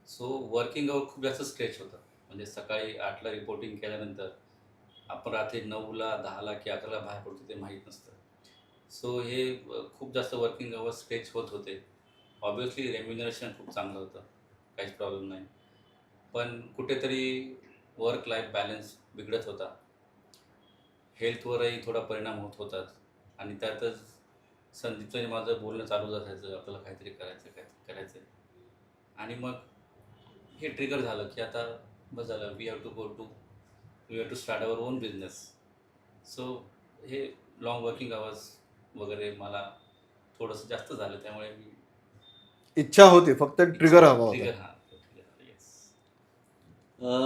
सो वर्किंग आवर खूप जास्त स्ट्रेच होतं. म्हणजे सकाळी 8ला रिपोर्टिंग केल्यानंतर आपण रात्री 9ला 10ला की 11ला बाहेर पडतो ते माहीत नसतं. सो हे खूप जास्त वर्किंग आवर स्ट्रेच होत होते. ऑब्वियसली रेम्युनरेशन खूप चांगलं होतं, काहीच प्रॉब्लेम नाही. पण कुठेतरी वर्क लाईफ बॅलन्स बिघडत होता. हेल्थवरही थोडा परिणाम होत होता आणि त्यातच संदीपचं माझं बोलणं चालू असायचं, आपल्याला काहीतरी करायचं. आणि मग हे ट्रिगर झालं की आता बस झालं, we have to start our own business. So हे लॉंग वर्किंग आवर्स वगैरे मला थोडंसं जास्त झालं, त्यामुळे मी इच्छा होती, फक्त ट्रिगर हवा होता. Trigger yes.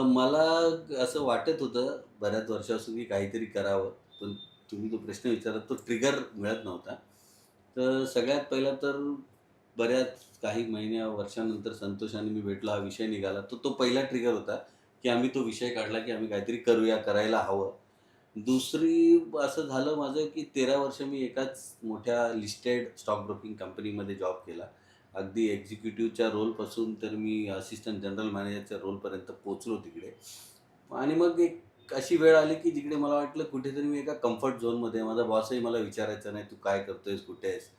मला असं वाटत होतं बऱ्याच वर्षापासून की काहीतरी करावं, पण तुम्ही जो प्रश्न विचारला तो ट्रिगर मिळत नव्हता. तर सगळ्यात पहिला तर बऱ्याच काही वर्षानंतर संतोषाने मी भेटलो, हा विषय निघाला. तो पहिला ट्रिगर होता की आम्ही तो विषय काढला की आम्ही काहीतरी करूया, करायला हवं. दुसरी असं झालं माझं की 13 वर्ष मी एकाच मोठ्या लिस्टेड स्टॉक ब्रोकिंग कंपनीमध्ये जॉब केला. अगदी एक्झिक्युटिव्हच्या रोलपासून तर मी असिस्टंट जनरल मॅनेजरच्या रोलपर्यंत पोचलो तिकडे. आणि मग एक अशी वेळ आली की जिकडे मला वाटलं कुठेतरी मी एका कम्फर्ट झोनमध्ये, माझा बॉसही मला विचारायचा नाही, तू काय करतोयस, कुठे आहेस.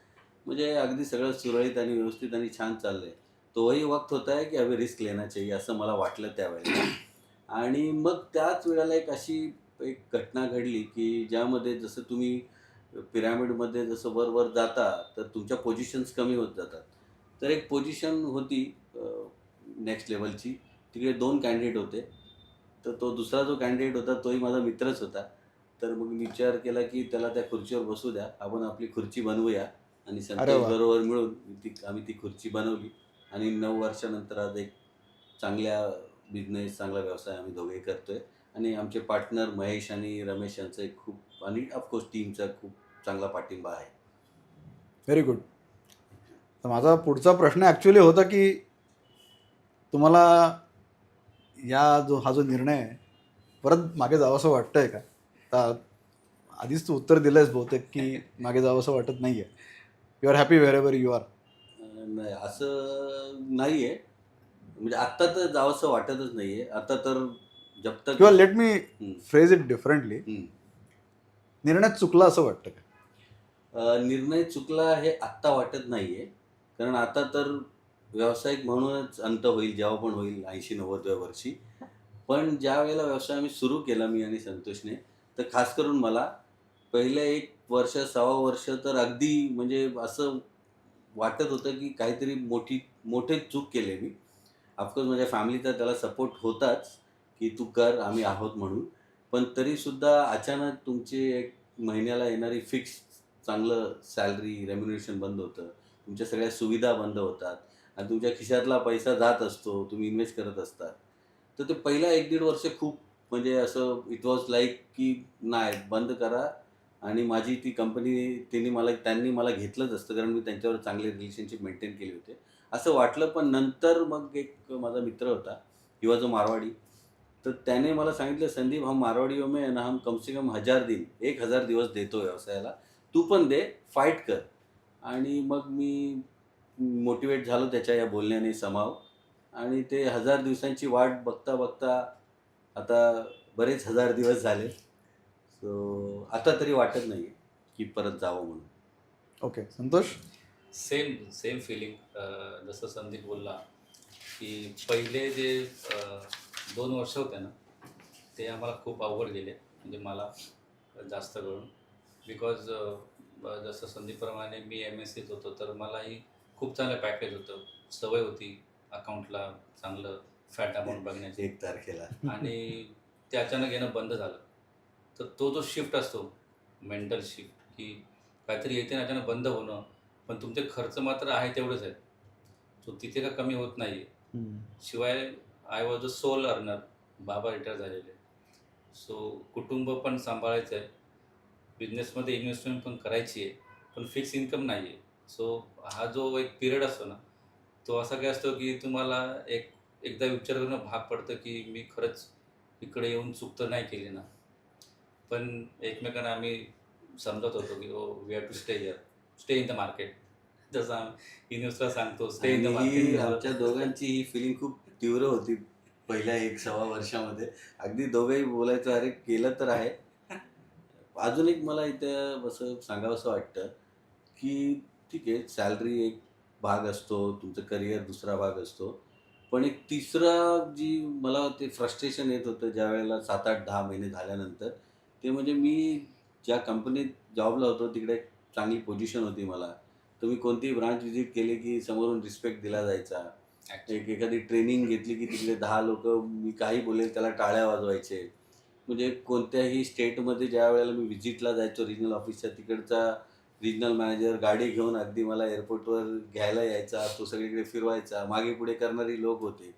म्हणजे अगदी सगळं सुरळीत आणि व्यवस्थित आणि छान चाललंय. तोही वक्त होता आहे की अभी रिस्क लेना चाहिए असं मला वाटलं त्यावेळेला. आणि मग त्याच वेळेला एक घटना घडली की ज्यामध्ये जसं तुम्ही पिरॅमिडमध्ये जसं वर जाता तर तुमच्या पोझिशन्स कमी होत जातात. तर एक पोझिशन होती नेक्स्ट लेवलची, तिकडे 2 कॅन्डिडेट होते. तर तो दुसरा जो कॅन्डिडेट होता तोही माझा मित्रच होता. तर मग मी विचार केला की त्याला त्या खुर्चीवर बसू द्या, आपण आपली खुर्ची बनवूया आणि अरे वा. संतोषबरोबर मिळून आम्ही ती खुर्ची बनवली आणि 9 वर्षानंतर आज एक चांगल्या बिझनेस, चांगला व्यवसाय आम्ही दोघेही करतोय आणि आमचे पार्टनर महेश आणि रमेश यांचा एक खूप आणि ऑफकोर्स टीमचा खूप चांगला पाठिंबा आहे. Very good. तर माझा पुढचा प्रश्न ॲक्च्युली होता की तुम्हाला हा जो निर्णय आहे परत मागे जावंसं वाटतंय का? आता आधीच तू उत्तर दिलंयस बहुतेक की मागे जावंसं वाटत नाही आहे. You are happy wherever you are. नाही असं नाही आहे. म्हणजे आत्ता तर जावंसं वाटतच नाही आहे. आता तर जब तक किंवा लेट मी हं, फ्रेज इट डिफरंटली, हं. निर्णयात चुकला असं वाटतं का? निर्णय चुकला हे आत्ता वाटत नाही आहे. कारण आता तर व्यावसायिक म्हणूनच अंत होईल, जेव्हा पण होईल 80-90व्या वर्षी. पण ज्यावेळेला व्यवसाय आम्ही सुरू केला मी आणि संतोषने, तर खास करून मला पहिलं 1 वर्ष, 6वं वर्ष तर अगदी म्हणजे असं वाटत होतं की काहीतरी मोठी चूक केली मी. ऑफकोर्स माझ्या फॅमिलीचा त्याला सपोर्ट होताच, की "तू कर, आम्ही आहोत" म्हणून. पण तरीसुद्धा अचानक तुमची एक महिन्याला येणारी फिक्स चांगलं सॅलरी, रेम्युनरेशन बंद होतं. तुमच्या सगळ्या सुविधा बंद होतात आणि तुमच्या खिशातला पैसा जात असतो. तुम्ही इन्व्हेस्ट करत असतात. तर ते पहिला 1-1.5 वर्ष खूप म्हणजे असं इट वॉज लाईक की नाही बंद करा आणि माझी ती कंपनी त्यांनी मला घेतलंच असतं कारण मी त्यांच्यावर चांगले रिलेशनशिप मेंटेन केले होते. असं वाटलं पण नंतर मग एक माझा मित्र होता, ही वॉज अ मारवाडी. तर त्याने मला सांगितलं, "संदीप हम मारवाड़ियों में है ना हम कम से कम 1000 दिन 1000 दिवस देतो व्यवसायाला. तू पण दे, फाईट कर." आणि मग मी मोटिवेट झालो त्याच्या या बोलण्याने समाव आणि ते 1000 दिवसांची वाट बघता आता बरेच 1000 दिवस झाले. सो आता तरी वाटत नाहीये, की परत जावं म्हणून. ओके, संतोष. Same feeling. जसं संदीप बोलला की पहिले जे 2 वर्ष होते ना, ते आम्हाला खूप अवघड गेले. म्हणजे मला जास्त करून बिकॉज जसं संदीपप्रमाणे मी MSCत होतो, तर मलाही खूप चांगलं पॅकेज होतं. सवय होती अकाउंटला चांगलं फॅट अमाऊंट बघण्याची 1 तारखेला. आणि ते अचानक येणं बंद झालं. तर तो जो शिफ्ट असतो, मेंटल शिफ्ट, की काहीतरी येते आणि अचानक बंद होणं, पण तुमचे खर्च मात्र आहे तेवढेच आहेत. सो तिथे का कमी होत नाही. शिवाय I was a soul earner. बाबा रिटायर झालेले. सो कुटुंब पण सांभाळायचं आहे. बिझनेसमध्ये इन्व्हेस्टमेंट पण करायची आहे. पण फिक्स इन्कम नाही आहे. सो हा जो एक पिरियड असतो ना, तो असा काय असतो की तुम्हाला एकदा विचार करणं भाग पडतं की मी खरंच इकडे येऊन चूक तर नाही केली ना. पण एकमेकांना आम्ही समजत होतो की we have to stay here, stay in the market. जसं आम्ही इन्व्हेस्टरला सांगतो स्टे इन द आणि मार्केट. आमच्या दोघांची ही फिलिंग खूप तीव्र होती पहिल्या 1-6 वर्षामध्ये. अगदी दोघंही बोलायचो, "अरे केलं तर आहे." अजून एक मला इथं असं सांगावसं वाटतं, की ठीक आहे सॅलरी एक भाग असतो, तुमचं करिअर दुसरा भाग असतो. पण एक तिसरा जी मला ते फ्रस्ट्रेशन येत होतं ज्यावेळेला 7, 8, 10 महिने झाल्यानंतर, ते म्हणजे मी ज्या कंपनीत जॉबला होतो तिकडे एक चांगली पोझिशन होती मला. तर मी कोणतीही ब्रांच व्हिजिट केली की समोरून रिस्पेक्ट दिला जायचा. एखादी ट्रेनिंग घेतली की तिकडे 10 लोकं मी काही बोलेल त्याला टाळ्या वाजवायचे. म्हणजे कोणत्याही स्टेटमध्ये ज्यावेळेला मी व्हिजिटला जायचो रिजनल ऑफिसच्या तिकडचा रिजनल मॅनेजर गाडी घेऊन अगदी मला एअरपोर्टवर घ्यायला यायचा. तो सगळीकडे फिरवायचा. मागे-पुढे करणारी लोक होते.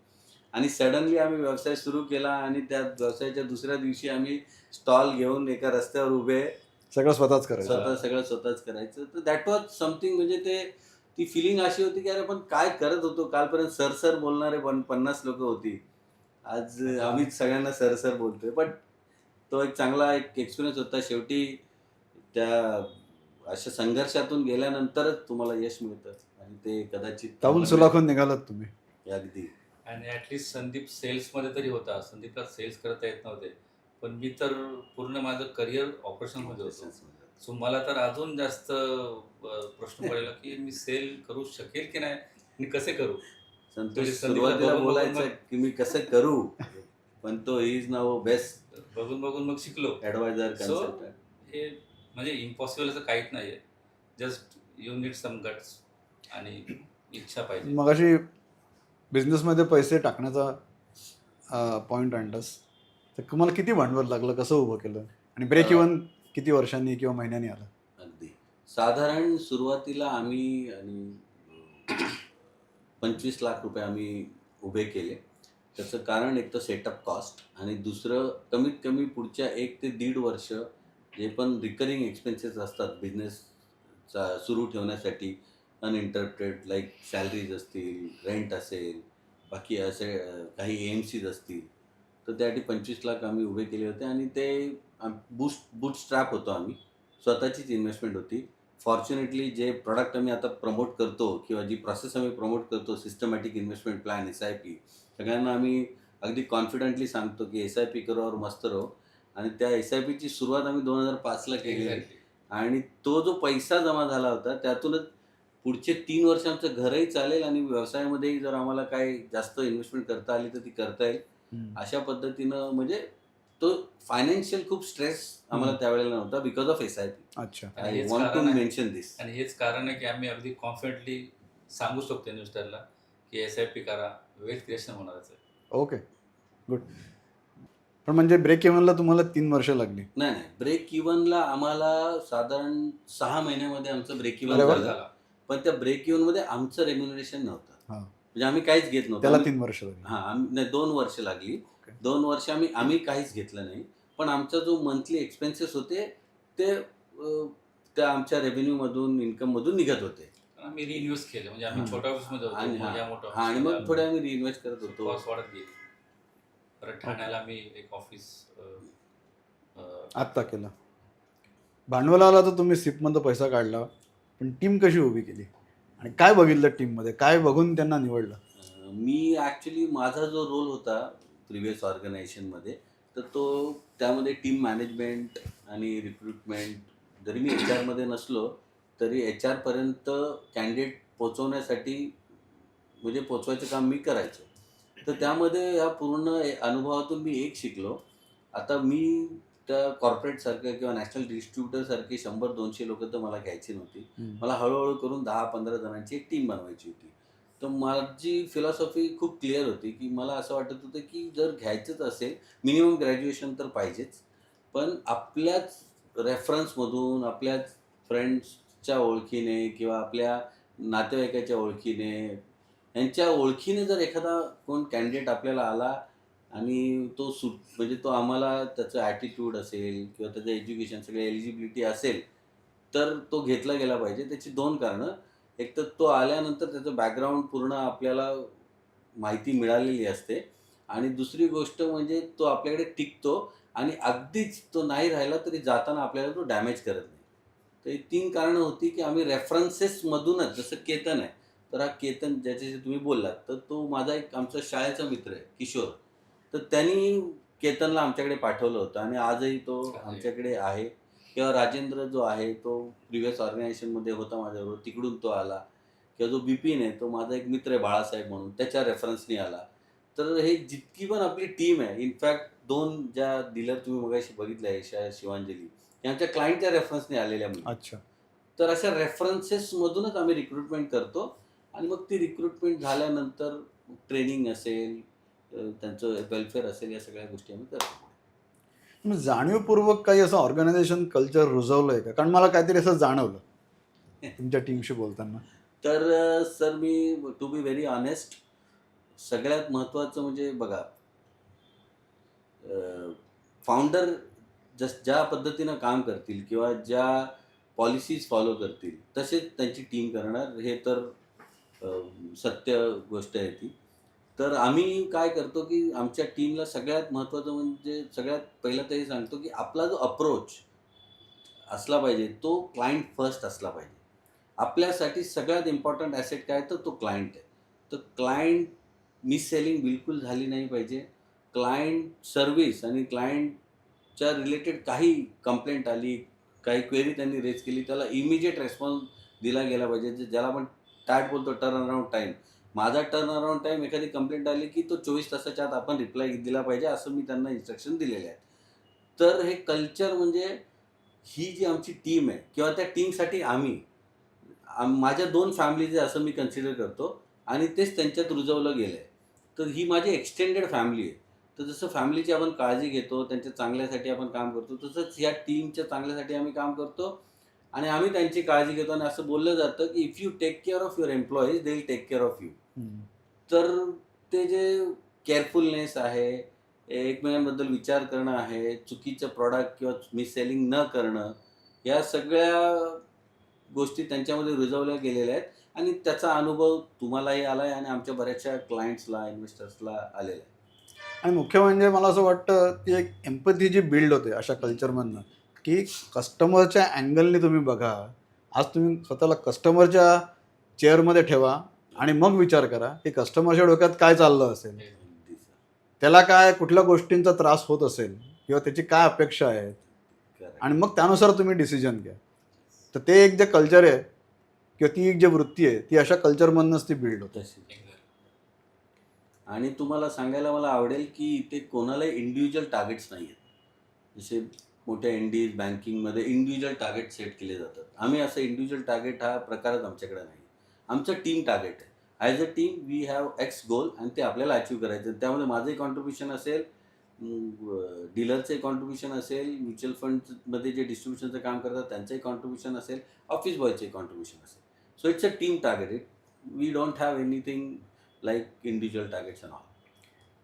आणि सडनली आम्ही व्यवसाय सुरू केला आणि त्या व्यवसायाच्या दुसऱ्या दिवशी आम्ही स्टॉल घेऊन एका रस्त्यावर उभे सगळं स्वतःच करायचं. सगळं स्वतःच करायचं. तर दॅट वॉज समथिंग म्हणजे ती फिलिंग अशी होती की अरे आपण काय करत होतो? कालपर्यंत सर बोलणारे 50 लोकं होती. आज आम्हीच सगळ्यांना सर बोलतोय. बट तो एक चांगला एक एक्सपिरियन्स होता. शेवटी त्या अशा संघर्षातून गेल्यानंतरच तुम्हाला यश मिळतं आणि ते कदाचित ताबून तुम्हाला सुलाखून निघालात तुम्ही. अगदी. आणि ॲटलिस्ट संदीप सेल्समध्ये तरी होता. संदीपला सेल्स करता येत नव्हते. पण मी तर पूर्ण माझं करिअर ऑपरेशनमध्ये होतो. सो मला तर अजून जास्त प्रश्न पडलेला की मी सेल करू शकेल की नाही आणि कसे करू? संतोष म्हणजे संदीपला सुरुवातीला बघून बोलायचा की मी कसं करू? पण तो ही इज नाऊ बेस्ट बघून मग शिकलो. Adviser, so consultant. हे म्हणजे इम्पॉसिबल असं काहीच नाही आहे. Just you need some guts आणि इच्छा पाहिजे. मग अशी बिझनेसमध्ये पैसे टाकण्याचा पॉईंट आणलास, तर तुम्हाला किती भांडवल लागलं, कसं उभं केलं आणि ब्रेक इव्हन किती वर्षांनी किंवा महिन्यांनी आलं? अगदी. साधारण सुरुवातीला आम्ही आणि 25 लाख रुपये आम्ही उभे केले. त्याचं कारण एक तर सेटअप कॉस्ट आणि दुसरं कमीत कमी पुढच्या 1 ते 1.5 वर्ष जे पण रिकरिंग एक्सपेन्सेस असतात बिझनेसचा सुरू ठेवण्यासाठी अनइंटरप्टेड लाईक सॅलरीज असतील, रेंट असेल, बाकी असे काही AMCs असतील. तर त्यासाठी 25 लाख आम्ही उभे केले होते आणि ते बूटस्ट्रॅप होतो आम्ही. स्वतःचीच इन्व्हेस्टमेंट होती. फॉर्च्युनेटली जे प्रॉडक्ट आम्ही आता प्रमोट करतो किंवा जी प्रोसेस आम्ही प्रमोट करतो सिस्टमॅटिक इन्व्हेस्टमेंट प्लॅन SIP सगळ्यांना आम्ही अगदी कॉन्फिडंटली सांगतो की SIP करो और मस्त रहो आणि त्या SIPची सुरुवात आम्ही 2005ला केली एक्झॅक्टली. आणि तो जो पैसा जमा झाला होता त्यातूनच पुढचे 3 वर्ष आमचं घरही चालेल आणि व्यवसायामध्येही जर आम्हाला काही जास्त इन्व्हेस्टमेंट करता आली तर ती करता येईल. अशा पद्धतीनं म्हणजे तो फायनान्शियल खूप स्ट्रेस आम्हाला त्यावेळेला नव्हता बिकॉज ऑफ SIP. अच्छा. आणि आय हेच वॉन्ट टू कारण आहे. मेन्शन दिस. आणि हेच कारण आहे की आम्ही अगदी कॉन्फिडंटली सांगू शकतो इन्व्हेस्टरला की SIP करा, वेल्थ क्रिएशन होणारच आहे. Okay, good. पण म्हणजे ब्रेक इव्हनला तुम्हाला 3 वर्ष लागली. नाही, नाही. ब्रेक इव्हनला आम्हाला साधारण 6 महिन्यामध्ये आमचं ब्रेक इव्हन अरे वा. झालं. पण त्या ब्रेक इव्हनमध्ये आमचं रेम्युनरेशन नव्हतं. हां. म्हणजे आम्ही काहीच घेत नव्हतो. त्याला आम्ही 3 वर्ष लागली. हां, नाही 2 वर्ष लागली. ओके. 2 वर्ष आम्ही काहीच घेतलं नाही. पण आमचा जो मंथली एक्सपेन्सेस होते ते त्या आमच्या रेव्हेन्यूमधून, इन्कममधून निघत होते. आम्ही रिइन्व्हेस्ट केलं म्हणजे आम्ही हां. छोट्या ऑफिसमध्ये होतो, आणि मग या मोठ्या हां, आणि मग थोडे आम्ही रिइन्व्हेस्ट करत होतो. कॉस्ट वाढत गेली. परत ठाण्याला आम्ही एक ऑफिस आत्ता केलं. भांडवलाला तर तुम्ही सिपमधनं पैसा काढला, पण टीम कशी उभी केली आणि काय बघितलं टीममध्ये, काय बघून त्यांना निवडलं? मी ॲक्च्युली माझा जो रोल होता प्रिव्हियस ऑर्गनायझेशनमध्ये तर तो त्यामध्ये टीम मॅनेजमेंट आणि रिक्रुटमेंट जरी मी HR नसलो तरी HR कॅन्डिडेट पोचवण्यासाठी म्हणजे पोचवायचं काम मी करायचो. तर त्यामध्ये या पूर्ण अनुभवातून मी एक शिकलो. आता मी त्या कॉर्पोरेटसारख्या किंवा नॅशनल डिस्ट्रीब्युटरसारखी 100-200 लोकं तर मला घ्यायची नव्हती. मला हळूहळू करून 10-15 जणांची एक टीम बनवायची होती. तर माझी फिलॉसॉफी खूप क्लिअर होती की मला असं वाटत होतं की जर घ्यायचंच असेल मिनिमम ग्रॅज्युएशन तर पाहिजेच. पण आपल्याच रेफरन्समधून, आपल्याच फ्रेंड्सच्या ओळखीने किंवा आपल्या नातेवाईकाच्या ओळखीने, यांच्या ओळखीने जर एखादा कोण कॅन्डिडेट आपल्याला आला आणि तो म्हणजे तो आम्हाला त्याचं ॲटिट्यूड असेल किंवा त्याचं एज्युकेशन सगळं एलिजिबिलिटी असेल, तर तो घेतला गेला पाहिजे. त्याची 2 कारणं. एक तर तो आल्यानंतर त्याचं बॅकग्राऊंड पूर्ण आपल्याला माहिती मिळालेली असते आणि दुसरी गोष्ट म्हणजे तो आपल्याकडे टिकतो आणि अगदीच तो नाही राहिला तरी जाताना आपल्याला तो डॅमेज करत नाही. तर ही 3 कारणं होती की आम्ही रेफरन्सेसमधूनच जसं केतन आहे, तर हा केतन ज्याच्याशी तुम्ही बोललात, तर तो माझा एक आमचा शाळेचा मित्र आहे किशोर. तर त्यांनी केतनला आमच्याकडे पाठवलं होतं आणि आजही तो आमच्याकडे आहे. किंवा राजेंद्र जो आहे तो प्रिव्हियस ऑर्गनायझेशनमध्ये होता माझ्याबरोबर, तिकडून तो आला. किंवा जो बिपिन आहे तो माझा एक मित्र आहे बाळासाहेब म्हणून, त्याच्या रेफरन्सनी आला. तर हे जितकी पण आपली टीम आहे, इनफॅक्ट 2 ज्या डीलर तुम्ही मगाशी बघितल्या यशा, शिवांजली, या आमच्या क्लायंटच्या रेफरन्सने आलेल्या मुली. अच्छा. तर अशा रेफरन्सेसमधूनच आम्ही रिक्रुटमेंट करतो आणि मग ती रिक्रुटमेंट झाल्यानंतर ट्रेनिंग असेल, त्यांचं वेलफेअर असेल, या सगळ्या गोष्टी आम्ही करतो. मग जाणीवपूर्वक काही असं ऑर्गनायझेशन कल्चर रुजवलंय का? कारण मला काहीतरी असं जाणवलं तुमच्या टीमशी बोलताना. तर सर मी टू बी व्हेरी ऑनेस्ट, सगळ्यात महत्त्वाचं म्हणजे बघा, फाउंडर ज्या पद्धतीनं काम करतील किंवा ज्या पॉलिसीज फॉलो करतील तसेच त्यांची टीम करणार, हे तर सत्य गोष्ट आहे ती. तर आम्ही काय करतो की आमच्या टीमला सगळ्यात महत्त्वाचं म्हणजे सगळ्यात पहिलं तर हे सांगतो की आपला जो अप्रोच असला पाहिजे तो क्लायंट फर्स्ट असला पाहिजे. आपल्यासाठी सगळ्यात इम्पॉर्टंट ॲसेट काय तर तो क्लायंट आहे. तर क्लायंट मिससेलिंग बिलकुल झाली नाही पाहिजे. क्लायंट सर्व्हिस आणि क्लायंटच्या रिलेटेड काही कंप्लेंट आली, काही क्वेरी त्यांनी रेज केली, त्याला इमिजिएट रिस्पॉन्स दिला गेला पाहिजे. ज्याला आपण टॅट बोलतो टर्न अराउंड टाईम. माझा टर्न अराउंड टाईम एखादी कंप्लेंट आली की तो 24 तासाच्या आत आपण रिप्लाय दिला पाहिजे, असं मी त्यांना इन्स्ट्रक्शन दिलेले आहेत. तर हे कल्चर म्हणजे ही जी आमची टीम आहे किंवा त्या टीमसाठी माझ्या 2 फॅमिलीज आहे असं मी कन्सिडर करतो आणि तेच त्यांच्यात रुजवलं गेलं आहे. तर ही माझी एक्सटेंडेड फॅमिली आहे. तर जसं फॅमिलीची आपण काळजी घेतो, त्यांच्या चांगल्यासाठी आपण काम करतो, तसंच ह्या टीमच्या चांगल्यासाठी आम्ही काम करतो आणि आम्ही त्यांची काळजी घेतो. आणि असं बोललं जातं की if you take care of your employees they will take care of you. तर ते जे केअरफुलनेस आहे, एकमेकांबद्दल विचार करणं आहे, चुकीचं प्रॉडक्ट किंवा मिससेलिंग न करणं, या सगळ्या गोष्टी त्यांच्यामध्ये रुजवल्या गेलेल्या आहेत आणि त्याचा अनुभव तुम्हालाही आला आहे आणि आमच्या बऱ्याचशा क्लायंट्सला, इन्व्हेस्टर्सला आलेला आहे. आणि मुख्य म्हणजे मला असं वाटतं ती एक एम्पथी जी बिल्ड होते अशा कल्चरमधनं, की कस्टमरच्या अँगलने तुम्ही बघा. आज तुम्ही स्वतःला कस्टमरच्या चेअरमध्ये ठेवा आणि मग विचार करा की कस्टमरच्या डोक्यात काय चाललं असेल, अगदी सर. त्याला काय कुठल्या गोष्टींचा त्रास होत असेल किंवा त्याची काय अपेक्षा आहेत, Correct. आणि मग त्यानुसार तुम्ही डिसिजन घ्या. तर ते एक जे कल्चर आहे किंवा ती एक जी वृत्ती आहे ती अशा कल्चरमधनंच ती बिल्ड होते. तशी. आणि तुम्हाला सांगायला मला आवडेल की इथे कोणालाही इंडिव्हिज्युअल टार्गेट्स नाही आहेत. जसे मोठ्या एनडीज बँकिंगमध्ये इंडिव्हिज्युअल टार्गेट सेट केले जातात. आम्ही असं इंडिव्हिज्युअल टार्गेट हा प्रकारच आमच्याकडे नाही. आमचं टीम टार्गेट आहे. As a team we have X goal आणि ते आपल्याला अचीव्ह करायचं. त्यामध्ये माझंही कॉन्ट्रिब्युशन असेल, डीलरचंही कॉन्ट्रिब्युशन असेल, म्युच्युअल फंडमध्ये जे डिस्ट्रीब्युशनचं काम करतात त्यांचंही कॉन्ट्रिब्युशन असेल, ऑफिस बॉयचंही कॉन्ट्रिब्युशन असेल. So it's a team target. We don't have anything like individual targets and all.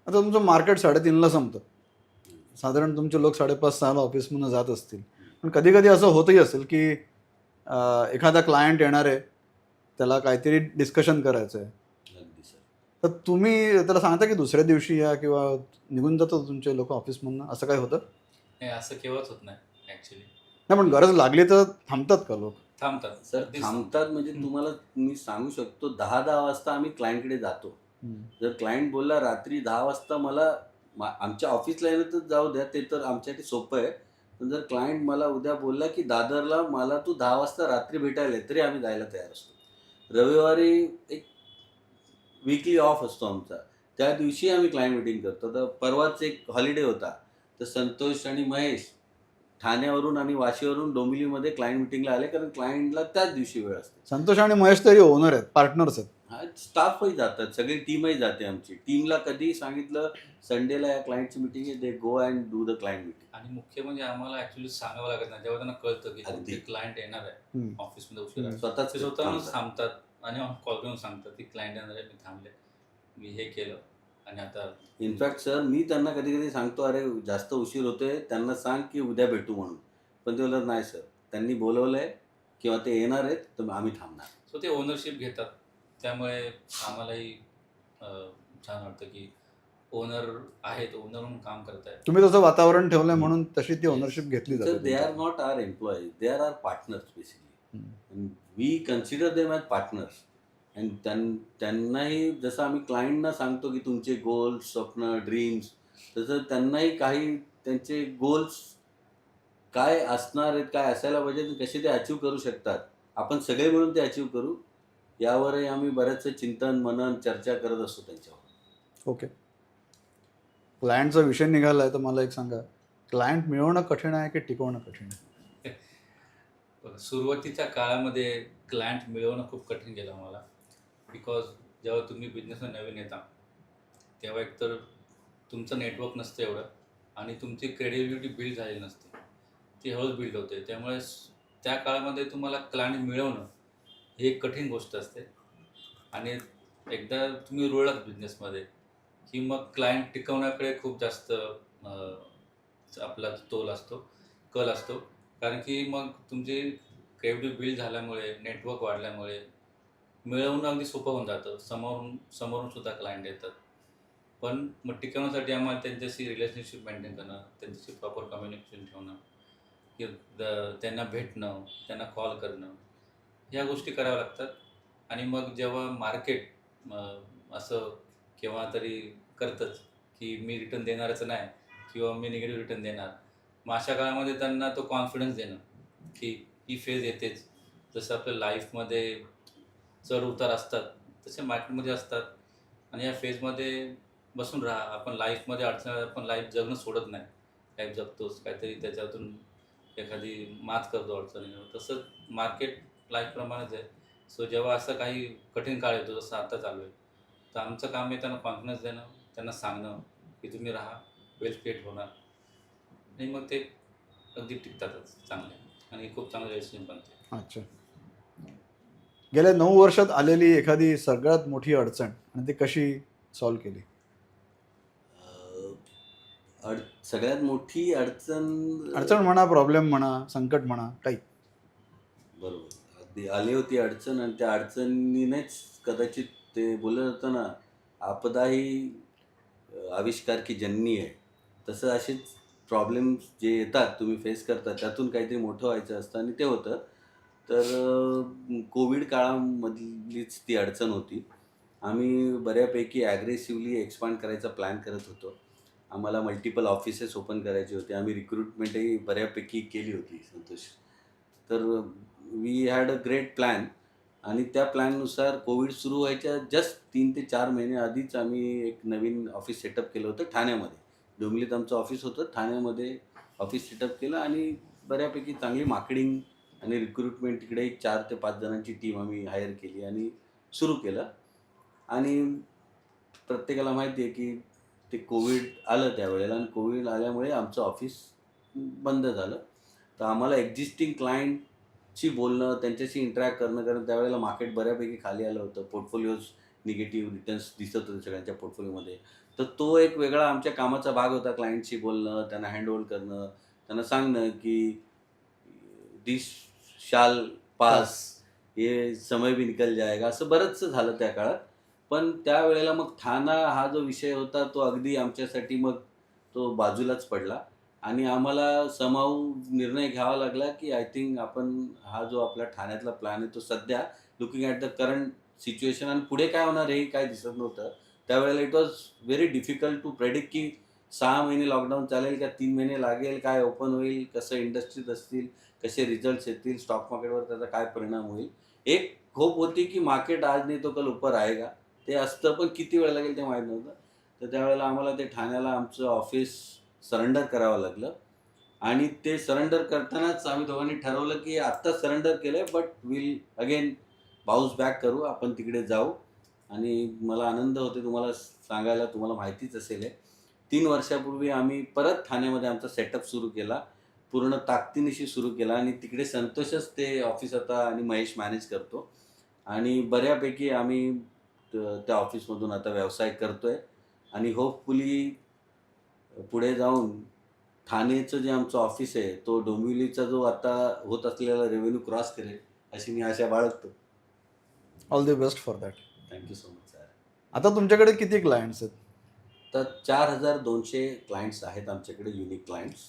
आता तुमचं मार्केट 3:30ला संपतं. साधारण तुमचे लोक 5:30-6ला ऑफिसमधून जात असतील. पण कधी कधी असं होतही असेल की एखादा क्लायंट येणार आहे, त्याला काहीतरी डिस्कशन करायचं आहे, अगदी सर. तर तुम्ही त्याला सांगता की दुसऱ्या दिवशी या किंवा निघून जातात तुमचे लोक ऑफिसमधून, असं काय होतं? नाही, असं केव्हाच होत नाही ॲक्च्युली. नाही, पण गरज लागली तर थांबतात का लोक? थांबतात सर अगदीच. थांबतात म्हणजे तुम्हाला मी सांगू शकतो 10-10 वाजता आम्ही क्लायंटकडे जातो. जर क्लायंट बोलला रात्री 10 वाजता मला आमच्या ऑफिसला येणं तर जाऊ द्या, ते तर आमच्यासाठी सोपं आहे. पण जर क्लायंट मला उद्या बोलला की दादरला मला तू 10 वाजता रात्री भेटायला ये, तरी आम्ही जायला तयार असतो. रविवारी एक वीकली ऑफ असतो आमचा. त्या दिवशी आम्ही क्लायंट मीटिंग करतो. तर परवाच एक हॉलिडे होता. तर संतोष आणि महेश ठाण्यावरून आणि वाशीवरून डोंबिवलीमध्ये क्लायंट मीटिंगला आले, कारण क्लायंटला त्याच दिवशी वेळ असते. संतोष आणि महेश तरी ओनर आहेत, पार्टनर्स आहेत. हा स्टाफही जातात, सगळी टीमही जाते आमची. टीमला कधीही सांगितलं संडेला या क्लायंटची मीटिंग आहे, they go and do the client meeting. आणि मुख्य म्हणजे आम्हाला ॲक्च्युली सांगावं लागत नाही. जेव्हा त्यांना कळतं की अगदी. तुमचे क्लायंट येणार आहे हम्म. ऑफिसमध्ये उशिरा, स्वतःच ते स्वतःहून थांबतात. थांबतात आणि कॉल करून सांगतात की क्लायंट येणार आहे, मी थांबले, मी हे केलं आणि आता इनफॅक्ट सर मी त्यांना कधी कधी सांगतो, अरे जास्त उशीर होतोय, त्यांना सांग की उद्या भेटू म्हणून. पण ते बोलत नाही सर, त्यांनी बोलवलंय किंवा ते येणार आहेत तर आम्ही थांबणार. सो ते ओनरशिप घेतात. त्यामुळे आम्हालाही छान वाटतं की ओनर आहेत, ओनर म्हणून काम करत आहेत. तुम्ही तसं वातावरण ठेवलंय म्हणून तशी ती ओनरशिप घेतली सर जाते दे आर तुमच्याकडून. Not our employees, they are our partners basically. Hmm. We consider them as partners. आणि त्यांनाही जसं आम्ही क्लायंटना सांगतो की तुमचे गोल्स, स्वप्न, ड्रीम्स, तसं त्यांनाही काही त्यांचे गोल्स काय असणार आहेत, काय असायला पाहिजे आणि कसे ते अचीव करू शकतात, आपण सगळे मिळून ते अचीव करू, यावरही आम्ही बऱ्याचशा चिंतन, मनन, चर्चा करत असतो त्यांच्यावर. ओके, क्लायंटचा विषय निघालाय तर मला एक सांगा, क्लायंट मिळवणं कठीण आहे की टिकवणं कठीण आहे? सुरुवातीच्या काळामध्ये क्लायंट मिळवणं खूप कठीण गेलं आम्हाला. बिकॉज जेव्हा तुम्ही बिझनेसला नवीन येता तेव्हा एकतर तुमचं नेटवर्क नसतं एवढं आणि तुमची क्रेडिबिलिटी बिल्ड झालेली नसते, ती हळूच बिल्ड होते. त्यामुळे त्या काळामध्ये तुम्हाला क्लायंट मिळवणं ही एक कठीण गोष्ट असते. आणि एकदा तुम्ही रुळलात बिझनेसमध्ये की मग क्लायंट टिकवण्याकडे खूप जास्त आपला तोल असतो, कल असतो. कारण की मग तुमची क्रेडिबिलिटी बिल्ड झाल्यामुळे, नेटवर्क वाढल्यामुळे मिळवणं अगदी सोपं होऊन जातं. समोरून सुद्धा क्लायंट येतात. पण मग टिकवण्यासाठी आम्हाला त्यांच्याशी रिलेशनशिप मेंटेन करणं, त्यांच्याशी प्रॉपर कम्युनिकेशन ठेवणं, की त्यांना भेटणं, त्यांना कॉल करणं, ह्या गोष्टी कराव्या लागतात. आणि मग जेव्हा मार्केट असं केव्हा तरी करतंच की मी रिटर्न देणारच नाही किंवा मी निगेटिव्ह रिटर्न देणार, मग अशा काळामध्ये त्यांना तो कॉन्फिडन्स देणं की ही फेज येतेच. जसं आपल्या लाईफमध्ये चढ उतार असतात तसे मार्केटमध्ये असतात आणि या फेजमध्ये बसून राहा. आपण लाईफमध्ये अडचण, आपण लाईफ जगणं सोडत नाही, लाईफ जगतोच, काहीतरी त्याच्यातून एखादी मात करतो अडचणीवर. तसंच मार्केट लाईफप्रमाणेच आहे. सो जेव्हा असं काही कठीण काळ येतो जसं आता चालू आहे, तर आमचं काम आहे त्यांना कॉन्फिडन्स देणं, त्यांना सांगणं की तुम्ही राहा, वेल्थ क्रिएट होणार. आणि मग ते अगदी टिकतातच चांगले आणि खूप चांगलं रिलेशनशिप बनते. अच्छा, गेल्या 9 वर्षात आलेली एखादी सगळ्यात मोठी अडचण आणि ती कशी सॉल्व्ह केली? सगळ्यात मोठी अडचण अडचण म्हणा, प्रॉब्लेम म्हणा, संकट म्हणा, काही. बरोबर. अगदी आली होती अडचण आणि त्या अडचणीनेच कदाचित ते बोललं जातं ना, आपदा ही आविष्कार की जननी आहे. तसं असेच प्रॉब्लेम्स जे येतात, तुम्ही फेस करता, त्यातून काहीतरी मोठं व्हायचं असतं आणि ते होतं. तर कोविड काळामधलीच ती अडचण होती. आम्ही बऱ्यापैकी ॲग्रेसिव्हली एक्सपांड करायचा प्लॅन करत होतो. आम्हाला मल्टिपल ऑफिसेस ओपन करायचे होते. आम्ही रिक्रुटमेंटही बऱ्यापैकी केली होती संतोष. तर we had a great plan आणि त्या प्लॅननुसार कोविड सुरू व्हायच्या जस्ट 3 ते 4 महिने आधीच आम्ही एक नवीन ऑफिस सेटअप केलं होतं ठाण्यामध्ये. डोंबिवलीत आमचं ऑफिस होतं. ठाण्यामध्ये ऑफिस सेटअप केलं आणि बऱ्यापैकी चांगली मार्केटिंग आणि रिक्रुटमेंट तिकडे एक 4 ते 5 जणांची टीम आम्ही हायर केली आणि सुरू केलं. आणि प्रत्येकाला माहिती आहे की ते कोविड आलं त्यावेळेला आणि कोविड आल्यामुळे आमचं ऑफिस बंद झालं. तर आम्हाला एक्झिस्टिंग क्लायंटशी बोलणं, त्यांच्याशी इंटरॅक्ट करणं, कारण त्यावेळेला मार्केट बऱ्यापैकी खाली आलं होतं. पोर्टफोलिओज निगेटिव्ह रिटर्न्स दिसत होते सगळ्यांच्या पोर्टफोलिओमध्ये. तर तो एक वेगळा आमच्या कामाचा भाग होता क्लायंटशी बोलणं, त्यांना हँडओव्हर करणं, त्यांना सांगणं की दिस शाल पास, ये समय भी निकल जाएगा. असं बरंचसं झालं त्या काळात. पण त्यावेळेला मग ठाणा हा जो विषय होता तो अगदी आमच्यासाठी मग तो बाजूलाच पडला आणि आम्हाला समाऊ निर्णय घ्यावा लागला, की आय थिंक आपण हा जो आपला ठाण्यातला प्लॅन आहे तो सध्या looking at the current situation आणि पुढे काय होणार हेही काही दिसत नव्हतं. त्यावेळेला it was very difficult to predict की 6 महिने लॉकडाऊन चालेल का 3 महिने लागेल, काय ओपन होईल, कसं इंडस्ट्रीज असतील, कसे रिझल्ट्स येतील, स्टॉक मार्केटवर त्याचा काय परिणाम होईल. एक होप होती की मार्केट आज नाही तो कल ऊपर आएगा. ते असतं पण किती वेळ लागेल ते माहीत नव्हतं. तर त्यावेळेला आम्हाला ते ठाण्याला आमचं ऑफिस सरेंडर करावं लागलं आणि ते सरेंडर करतानाच आम्ही दोघांनी ठरवलं की आत्ता सरेंडर केलंय but will again bounce back करू. आपण तिकडे जाऊ आणि मला आनंद होतो तुम्हाला सांगायला, तुम्हाला माहितीच असेल हे. 3 वर्षापूर्वी आम्ही परत ठाण्यामध्ये आमचा सेटअप सुरू केला. पूर्ण ताकदीनिशी सुरू केला आणि तिकडे संतोषच ते ऑफिस आता आणि महेश मॅनेज करतो आणि बऱ्यापैकी आम्ही त्या ऑफिसमधून आता व्यवसाय करतोय आणि होपफुली पुढे जाऊन ठाणेचं जे आमचं ऑफिस आहे तो डोंबिवलीचा जो आता होत असलेला रेव्हेन्यू क्रॉस करेल अशी मी आशा बाळगतो. All the best for that. Thank you so much sir. आता तुमच्याकडे किती क्लायंट्स आहेत? तर 4,200 क्लायंट्स आहेत आमच्याकडे, युनिक क्लायंट्स.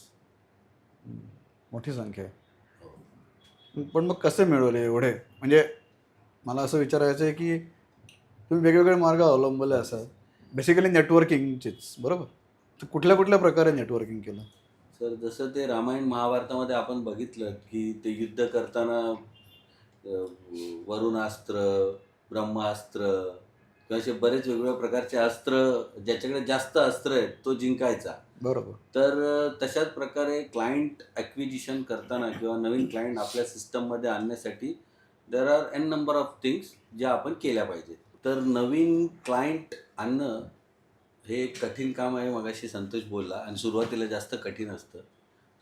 मोठी संख्या आहे. हो. पण मग कसे मिळवले एवढे? म्हणजे मला असं विचारायचं आहे की तुम्ही वेगवेगळे मार्ग अवलंबले असाल, बेसिकली नेटवर्किंगचेच, बरोबर? तर कुठल्या कुठल्या प्रकारे नेटवर्किंग केलं? सर जसं ते रामायण महाभारतामध्ये आपण बघितलं की ते युद्ध करताना वरुणास्त्र, ब्रह्मास्त्र किंवा असे बरेच वेगवेगळ्या प्रकारचे अस्त्र, ज्याच्याकडे जास्त अस्त्र आहेत तो जिंकायचा. बरोबर. तर तशाच प्रकारे क्लायंट ॲक्विजिशन करताना किंवा नवीन क्लायंट आपल्या सिस्टममध्ये आणण्यासाठी there are n number of things ज्या आपण केल्या पाहिजेत. तर नवीन क्लायंट आणणं हे एक कठीण काम आहे, मगाशी संतोष बोलला आणि सुरुवातीला जास्त कठीण असतं.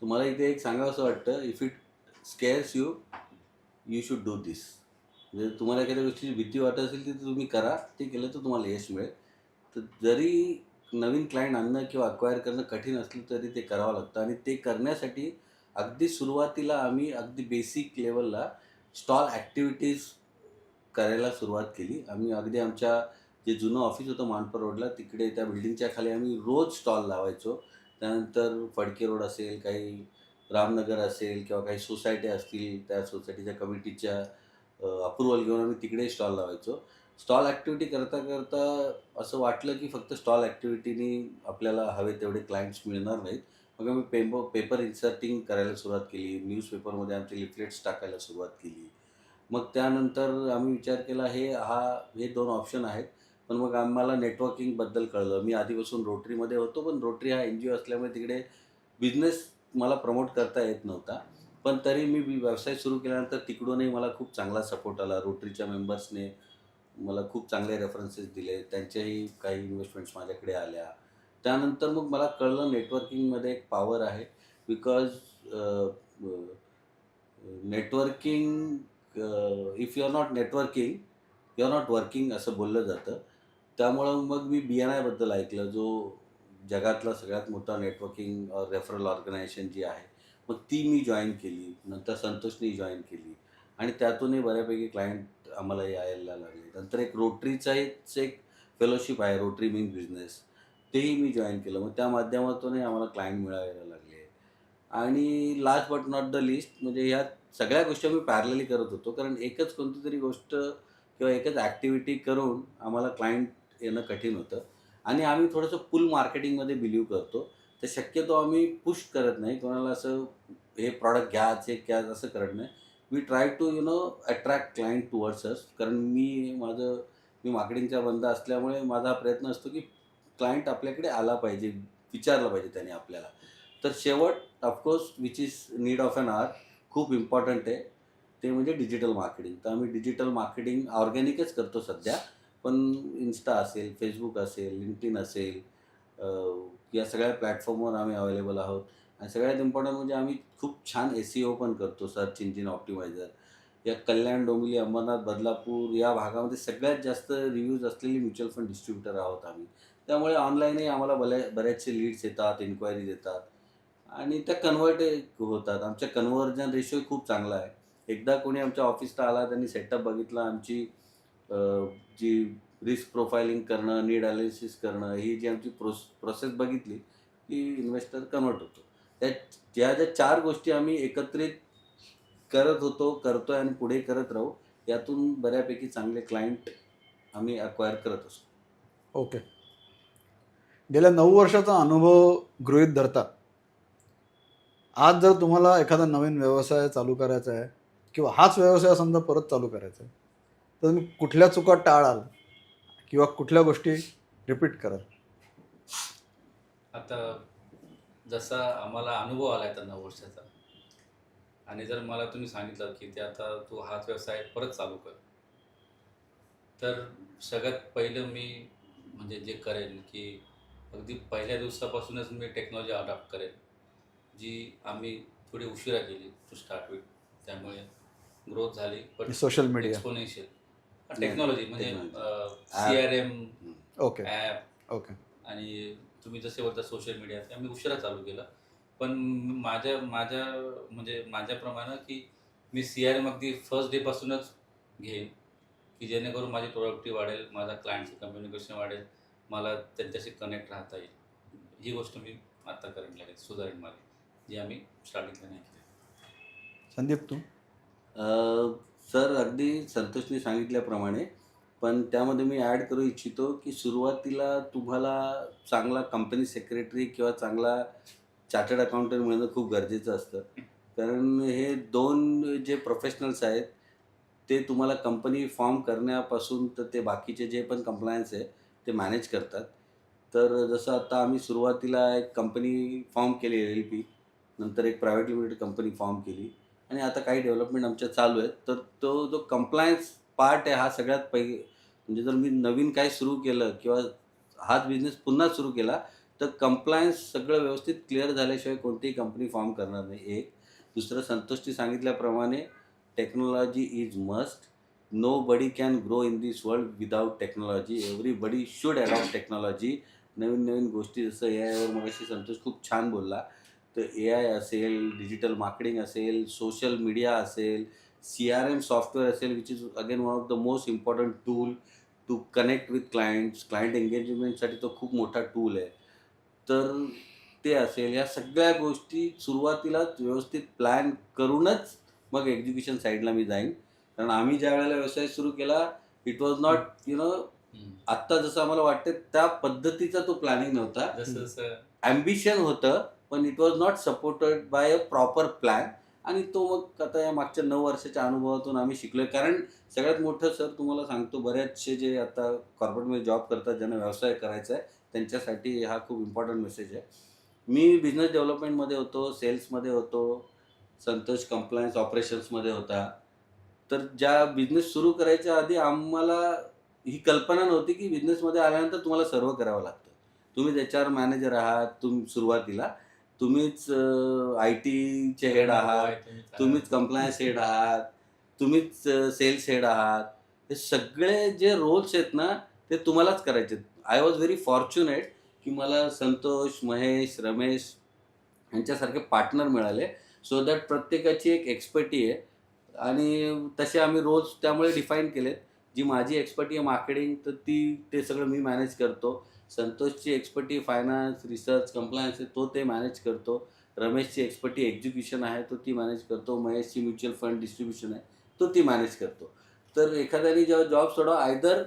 तुम्हाला इथे एक सांगावसं वाटतं, if it scares you, you should do this. म्हणजे तुम्हाला एखाद्या गोष्टीची भीती वाटत असेल ती तुम्ही करा. ते केलं तर तुम्हाला यश मिळेल. तर जरी नवीन क्लायंट आणणं किंवा अक्वायर करणं कठीण असलं तरी ते करावं लागतं आणि ते करण्यासाठी अगदी सुरुवातीला आम्ही अगदी बेसिक लेवलला स्टॉल ॲक्टिव्हिटीज करायला सुरुवात केली. आम्ही अगदी आमच्या जे जुनं ऑफिस होतं मानपर रोडला तिकडे त्या बिल्डिंगच्या खाली आम्ही रोज स्टॉल लावायचो. त्यानंतर फडके रोड असेल, काही रामनगर असेल किंवा काही सोसायट्या असतील, त्या सोसायटीच्या कमिटीच्या अप्रूव्हल घेऊन आम्ही तिकडे स्टॉल लावायचो. स्टॉल ॲक्टिव्हिटी करता करता असं वाटलं की फक्त स्टॉल ॲक्टिव्हिटीनी आपल्याला हवे तेवढे क्लायंट्स मिळणार नाहीत. मग आम्ही पेपर इन्सर्टिंग करायला सुरुवात केली. न्यूजपेपरमध्ये आमचे लिफलेट्स टाकायला सुरुवात केली. मग त्यानंतर आम्ही विचार केला हे 2 ऑप्शन आहेत. पण मग आम्हाला नेटवर्किंगबद्दल कळलं. मी आधीपासून रोटरीमध्ये होतो, पण रोटरी हा एन-जी-ओ असल्यामुळे तिकडे बिझनेस मला प्रमोट करता येत नव्हता. पण तरी मी व्यवसाय सुरू केल्यानंतर तिकडूनही मला खूप चांगला सपोर्ट आला. रोटरीच्या मेंबर्सने मला खूप चांगले रेफरन्सेस दिले. त्यांच्याही काही इन्व्हेस्टमेंट्स माझ्याकडे आल्या. त्यानंतर मग मला कळलं नेटवर्किंगमध्ये एक पॉवर आहे. Because networking if you are not networking you are not working असं बोललं जातं. त्यामुळं मग मी BNI बद्दल ऐकलं, जो जगातला सगळ्यात मोठा नेटवर्किंग रेफरल ऑर्गनायझेशन जी आहे. मग ती मी जॉईन केली. नंतर संतोषनी जॉईन केली आणि त्यातूनही बऱ्यापैकी क्लायंट आम्हाला यायला लागले. नंतर एक रोटरीचाच एक फेलोशिप आहे, रोटरी मीन्स बिझनेस. तेही मी जॉईन केलं. मग त्या माध्यमातूनही आम्हाला क्लायंट मिळायला लागले. आणि last but not the list म्हणजे ह्या सगळ्या गोष्टी आम्ही पॅरलली करत होतो. कारण एकच कोणतीतरी गोष्ट किंवा एकच ॲक्टिव्हिटी करून आम्हाला क्लायंट येणं कठीण होतं. आणि आम्ही थोडंसं पुल मार्केटिंगमध्ये बिलीव्ह करतो. तर शक्यतो आम्ही पुश करत नाही. कोणाला असं हे प्रॉडक्ट घ्या, ते घ्या असं करत नाही. We try to attract client towards us. कारण मी मार्केटिंगचा बंदा असल्यामुळे माझा प्रयत्न असतो की क्लायंट आपल्याकडे आला पाहिजे, विचारलं पाहिजे त्याने आपल्याला. तर शेवट of course which is need of an hour खूप इम्पॉर्टंट आहे. ते म्हणजे डिजिटल मार्केटिंग. तर आम्ही डिजिटल मार्केटिंग ऑर्गॅनिकच करतो सध्या. पण Insta असेल, Facebook असेल, LinkedIn असेल, या सगळ्या प्लॅटफॉर्मवर आम्ही अवेलेबल आहोत. आणि सगळ्यात इम्पॉर्टंट म्हणजे आम्ही खूप छान SEO पण करतो, सर्च इंजिन ऑप्टिमायझर. या कल्याण, डोंबिवली, अंबरनाथ, बदलापूर या भागामध्ये सगळ्यात जास्त रिव्ह्यूज असलेली म्युच्युअल फंड डिस्ट्रीब्युटर आहोत आम्ही. त्यामुळे ऑनलाईनही आम्हाला बऱ्याचशे लीड्स येतात, इन्क्वायरीज येतात आणि त्या कन्व्हर्ट होतात. आमचा कन्व्हर्जन रेशो खूप चांगला आहे. एकदा कोणी आमच्या ऑफिसला आला, त्यांनी सेटअप बघितला, आमची जी रिस्क प्रोफायलिंग करणं, नीड अनालिसिस करणं, ही जी आमची प्रोसेस बघितली, की इन्व्हेस्टर कन्व्हर्ट होतो. ज्या 4 गोष्टी आम्ही एकत्रित करत होतो, करतोय आणि पुढे करत राहू. यातून बऱ्यापैकी चांगले क्लायंट आम्ही अक्वायर करत असतो. ओके. गेल्या 9 वर्षाचा अनुभव गृहीत धरता, आज जर तुम्हाला एखादा नवीन व्यवसाय चालू करायचा आहे किंवा हाच व्यवसाय समजा परत चालू करायचा आहे, तर तुम्ही कुठल्या चुका टाळाल किंवा कुठल्या गोष्टी रिपीट कराल? आता जसा आम्हाला अनुभव आला आहे आता 9 वर्षाचा आणि जर मला तुम्ही सांगितलं की ते आता तू हाच व्यवसाय परत चालू कर, तर सगळ्यात पहिलं मी म्हणजे जे करेन की अगदी पहिल्या दिवसापासूनच मी टेक्नॉलॉजी अडॉप्ट करेन, जी आम्ही थोडी उशिरा केली टू स्टार्ट विथ. त्यामुळे ग्रोथ झाली पण सोशल मीडिया. एक्सपोनेन्शियल. टेक्नॉलॉजी म्हणजे Technology. CRM, okay. App okay. आणि तुम्ही जसे बोलता सोशल मीडिया, ते आम्ही उशिरा चालू केलं. पण माझ्या माझ्या म्हणजे माझ्याप्रमाणे की मी CRM अगदी फर्स्ट डेपासूनच घेईन, की जेणेकरून माझी प्रोडक्टिव्ह वाढेल, माझा क्लायंटशी कम्युनिकेशन वाढेल, मला त्यांच्याशी कनेक्ट राहता येईल. ही गोष्ट मी आता करेन, लगेच सुधारेन माझी, जी आम्ही स्टार्टिंगला नाही केली. संदीप, तू? सर अगदी संतोषने सांगितल्याप्रमाणे, पण त्यामध्ये मी ॲड करू इच्छितो, की सुरुवातीला तुम्हाला चांगला कंपनी सेक्रेटरी किंवा चांगला चार्टर्ड अकाउंटंट मिळणं खूप गरजेचं असतं. कारण हे 2 जे प्रोफेशनल्स आहेत, ते तुम्हाला कंपनी फॉर्म करण्यापासून तर ते बाकीचे जे पण कंप्लायन्स आहे, ते मॅनेज करतात. तर जसं आता आम्ही सुरुवातीला एक कंपनी फॉर्म केली LLP, नंतर एक प्रायव्हेट लिमिटेड कंपनी फॉर्म केली आणि आता काही डेव्हलपमेंट आमच्या चालू आहेत. तर तो जो कंप्लायन्स पार्ट आहे हा सगळ्यात पहिले म्हणजे जर मी नवीन काही सुरू केलं किंवा हाच बिझनेस पुन्हा सुरू केला, तर कंप्लायन्स सगळं व्यवस्थित क्लिअर झाल्याशिवाय कोणतीही कंपनी फॉर्म करणार नाही, एक. दुसरं संतोषनी सांगितल्याप्रमाणे technology is must. Nobody can grow in this world without technology. Everybody should adopt technology. नवीन-नवीन गोष्टी जसं AIवर मगाशी संतोष खूप छान बोलला. तर AI असेल, डिजिटल मार्केटिंग असेल, सोशल मीडिया असेल, CRM सॉफ्टवेअर असेल, which is again one of the most important tool to connect with clients. Client एंगेजमेंटसाठी तो खूप मोठा टूल आहे. तर ते असेल, या सगळ्या गोष्टी सुरुवातीलाच व्यवस्थित प्लॅन करूनच मग एक्झिक्युशन साईडला मी जाईन. कारण आम्ही ज्यावेळेला व्यवसाय सुरू केला, इट वॉज नॉट आत्ता जसं आम्हाला वाटतं त्या पद्धतीचा तो प्लॅनिंग नव्हता. जसं जसं ॲम्बिशन होतं, पण it was not supported by a proper plan. आणि तो मग आता या मागच्या 9 वर्षाच्या अनुभवातून आम्ही शिकलोय. कारण सगळ्यात मोठं सर तुम्हाला सांगतो, बरेचसे जे आता कॉर्पोरेटमध्ये जॉब करतात, ज्यांना व्यवसाय करायचा आहे, त्यांच्यासाठी हा खूप इम्पॉर्टंट मेसेज आहे. मी बिझनेस डेव्हलपमेंटमध्ये होतो, सेल्समध्ये होतो, संतोष कंप्लायन्स ऑपरेशन्समध्ये होता. तर ज्या बिझनेस सुरू करायच्या आधी आम्हाला ही कल्पना नव्हती, की बिझनेसमध्ये आल्यानंतर तुम्हाला सर्व करावं लागतं. तुम्हीच HR मॅनेजर आहात, सुरुवातीला. तुम्हीच IT चे हेड आहात, तुम्हीच कंप्लायन्स हेड आहात. तुम्हीच सेल्स हेड आहात. हे सगळे जे रोल्स आहेत ना, ते तुम्हालाच करायचे आहेत. आय वॉज व्हेरी फॉर्च्युनेट की मला संतोष, महेश, रमेश यांच्यासारखे पार्टनर मिळाले. सो दॅट प्रत्येकाची एक एक्सपर्टी आहे आणि तसे आम्ही रोल्स त्यामुळे डिफाईन केलेत. जी माझी एक्सपर्टी आहे मार्केटिंग, तर ते सगळं मी मॅनेज करतो. संतोषची एक्सपर्टी फायनान्स, रिसर्च, कम्प्लायन्स आहे, तो ते मॅनेज करतो. रमेशची एक्सपर्टी एक्झिक्युशन आहे, तो ती मॅनेज करतो. महेशची म्युच्युअल फंड डिस्ट्रीब्युशन आहे, तो ती मॅनेज करतो. तर एखाद्याने जेव्हा जॉब सोडावा, आयदर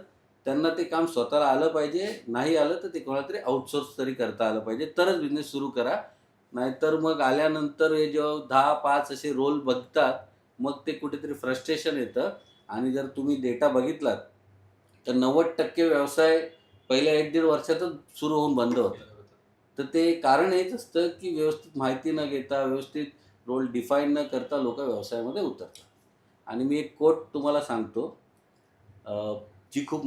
त्यांना ते काम स्वतःला आलं पाहिजे, नाही आलं तर ते कोणाला तरी आउटसोर्स तरी करता आलं पाहिजे, तरच बिझनेस सुरू करा. नाहीतर मग आल्यानंतर हे जेव्हा 10-5 असे रोल बघतात, मग ते कुठेतरी फ्रस्ट्रेशन येतं. आणि जर तुम्ही डेटा बघितलात, तर 90% व्यवसाय पहिल्या 1-1.5 वर्षातच सुरू होऊन बंद होतात. तर ते कारण हेच असतं की व्यवस्थित माहिती न घेता, व्यवस्थित रोल डिफाईन न करता लोकं व्यवसायामध्ये उतरतात. आणि मी एक कोट तुम्हाला सांगतो, अ, जी खूप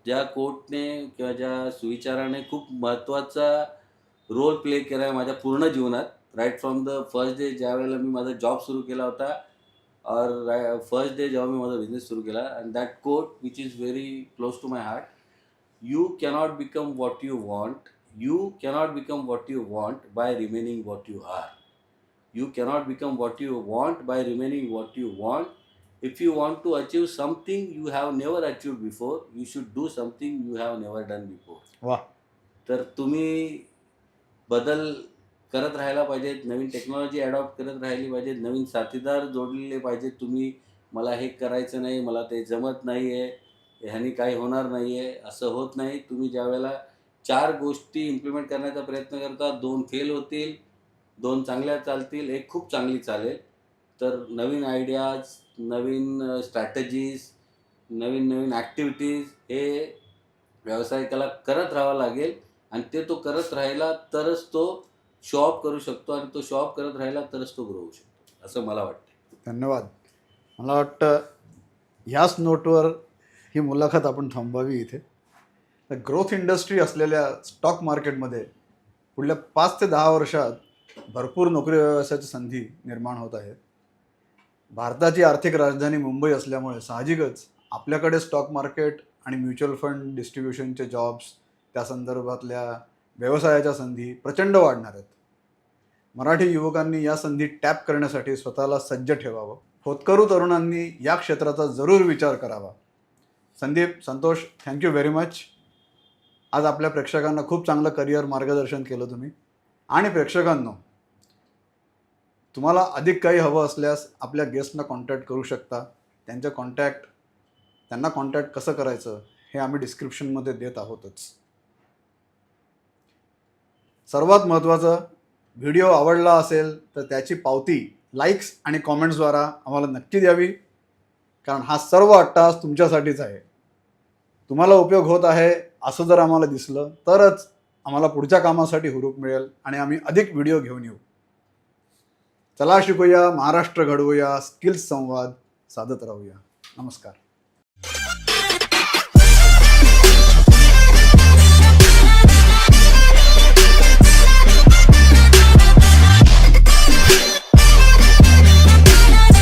ज्या कोटने किंवा ज्या सुविचाराने खूप महत्त्वाचा रोल प्ले केला आहे माझ्या पूर्ण जीवनात. Right from the first day ज्यावेळेला मी माझा जॉब सुरू केला होता, और फर्स्ट डे जेव्हा मी माझा बिझनेस सुरू केला, and that quote which is very close to my heart. You cannot become what you want. You cannot become what you want by remaining what you are. You cannot become what you want by remaining what you want. If you want to achieve something you have never achieved before, you should do something you have never done before. वा. तर तुम्ही बदल करत राहायला पाहिजेत, नवीन technology adopt करत राहिली पाहिजे, नवीन साथीदार जोडलेले पाहिजेत. तुम्ही मला हे करायचं नाही, मला ते जमत नाही आहे, ह्यानी काही होणार नाही आहे, असं होत नाही. तुम्ही ज्यावेळेला 4 गोष्टी इम्प्लिमेंट करण्याचा प्रयत्न करता, 2 फेल होतील, 2 चांगल्या चालतील, एक खूप चांगली चालेल. तर नवीन आयडियाज, नवीन स्ट्रॅटेजीज, नवीन ॲक्टिव्हिटीज हे व्यावसायिकाला करत राहावं लागेल. आणि ते तो करत राहिला तरच तो शो ऑफ करू शकतो, आणि तो शो ऑफ करत राहिला तरच तो ग्रो होऊ शकतो, असं मला वाटतं. धन्यवाद. मला वाटतं ह्याच नोटवर ही मुलाखत आपण थांबवावी इथे. ग्रोथ इंडस्ट्री असलेल्या स्टॉक मार्केटमध्ये पुढल्या 5 ते 10 वर्षात भरपूर नोकरी व्यवसायाच्या संधी निर्माण होत आहेत. भारताची आर्थिक राजधानी मुंबई असल्यामुळे साहजिकच आपल्याकडे स्टॉक मार्केट आणि म्युच्युअल फंड डिस्ट्रीब्युशनचे जॉब्स, त्या संदर्भातल्या व्यवसायाच्या संधी प्रचंड वाढणार आहेत. मराठी युवकांनी या संधी टॅप करण्यासाठी स्वतःला सज्ज ठेवावं. होतकरू तरुणांनी या क्षेत्राचा जरूर विचार करावा. Sandeep, Santosh, thank you very much. आज आपल्या प्रेक्षकांना खूप चांगलं करिअर मार्गदर्शन केलं तुम्ही. आणि प्रेक्षकांनो, तुम्हाला अधिक काही हवं असल्यास आपल्या गेस्टना कॉन्टॅक्ट करू शकता. त्यांना कॉन्टॅक्ट कसं करायचं हे आम्ही डिस्क्रिप्शनमध्ये देत आहोतच. सर्वात महत्त्वाचं, व्हिडिओ आवडला असेल तर त्याची पावती लाईक्स आणि कॉमेंट्सद्वारा आम्हाला नक्की द्यावी, कारण हा सर्व अट्टाहास तुमच्यासाठीच आहे. तुम्हाला उपयोग होत आहे असं जर आम्हाला दिसलं तरच आम्हाला पुढच्या कामासाठी हुरूप मिळेल आणि आम्ही अधिक व्हिडिओ घेऊन येऊ. चला शिकूया, महाराष्ट्र घडवूया, स्किल्स संवाद साधत राहूया. नमस्कार.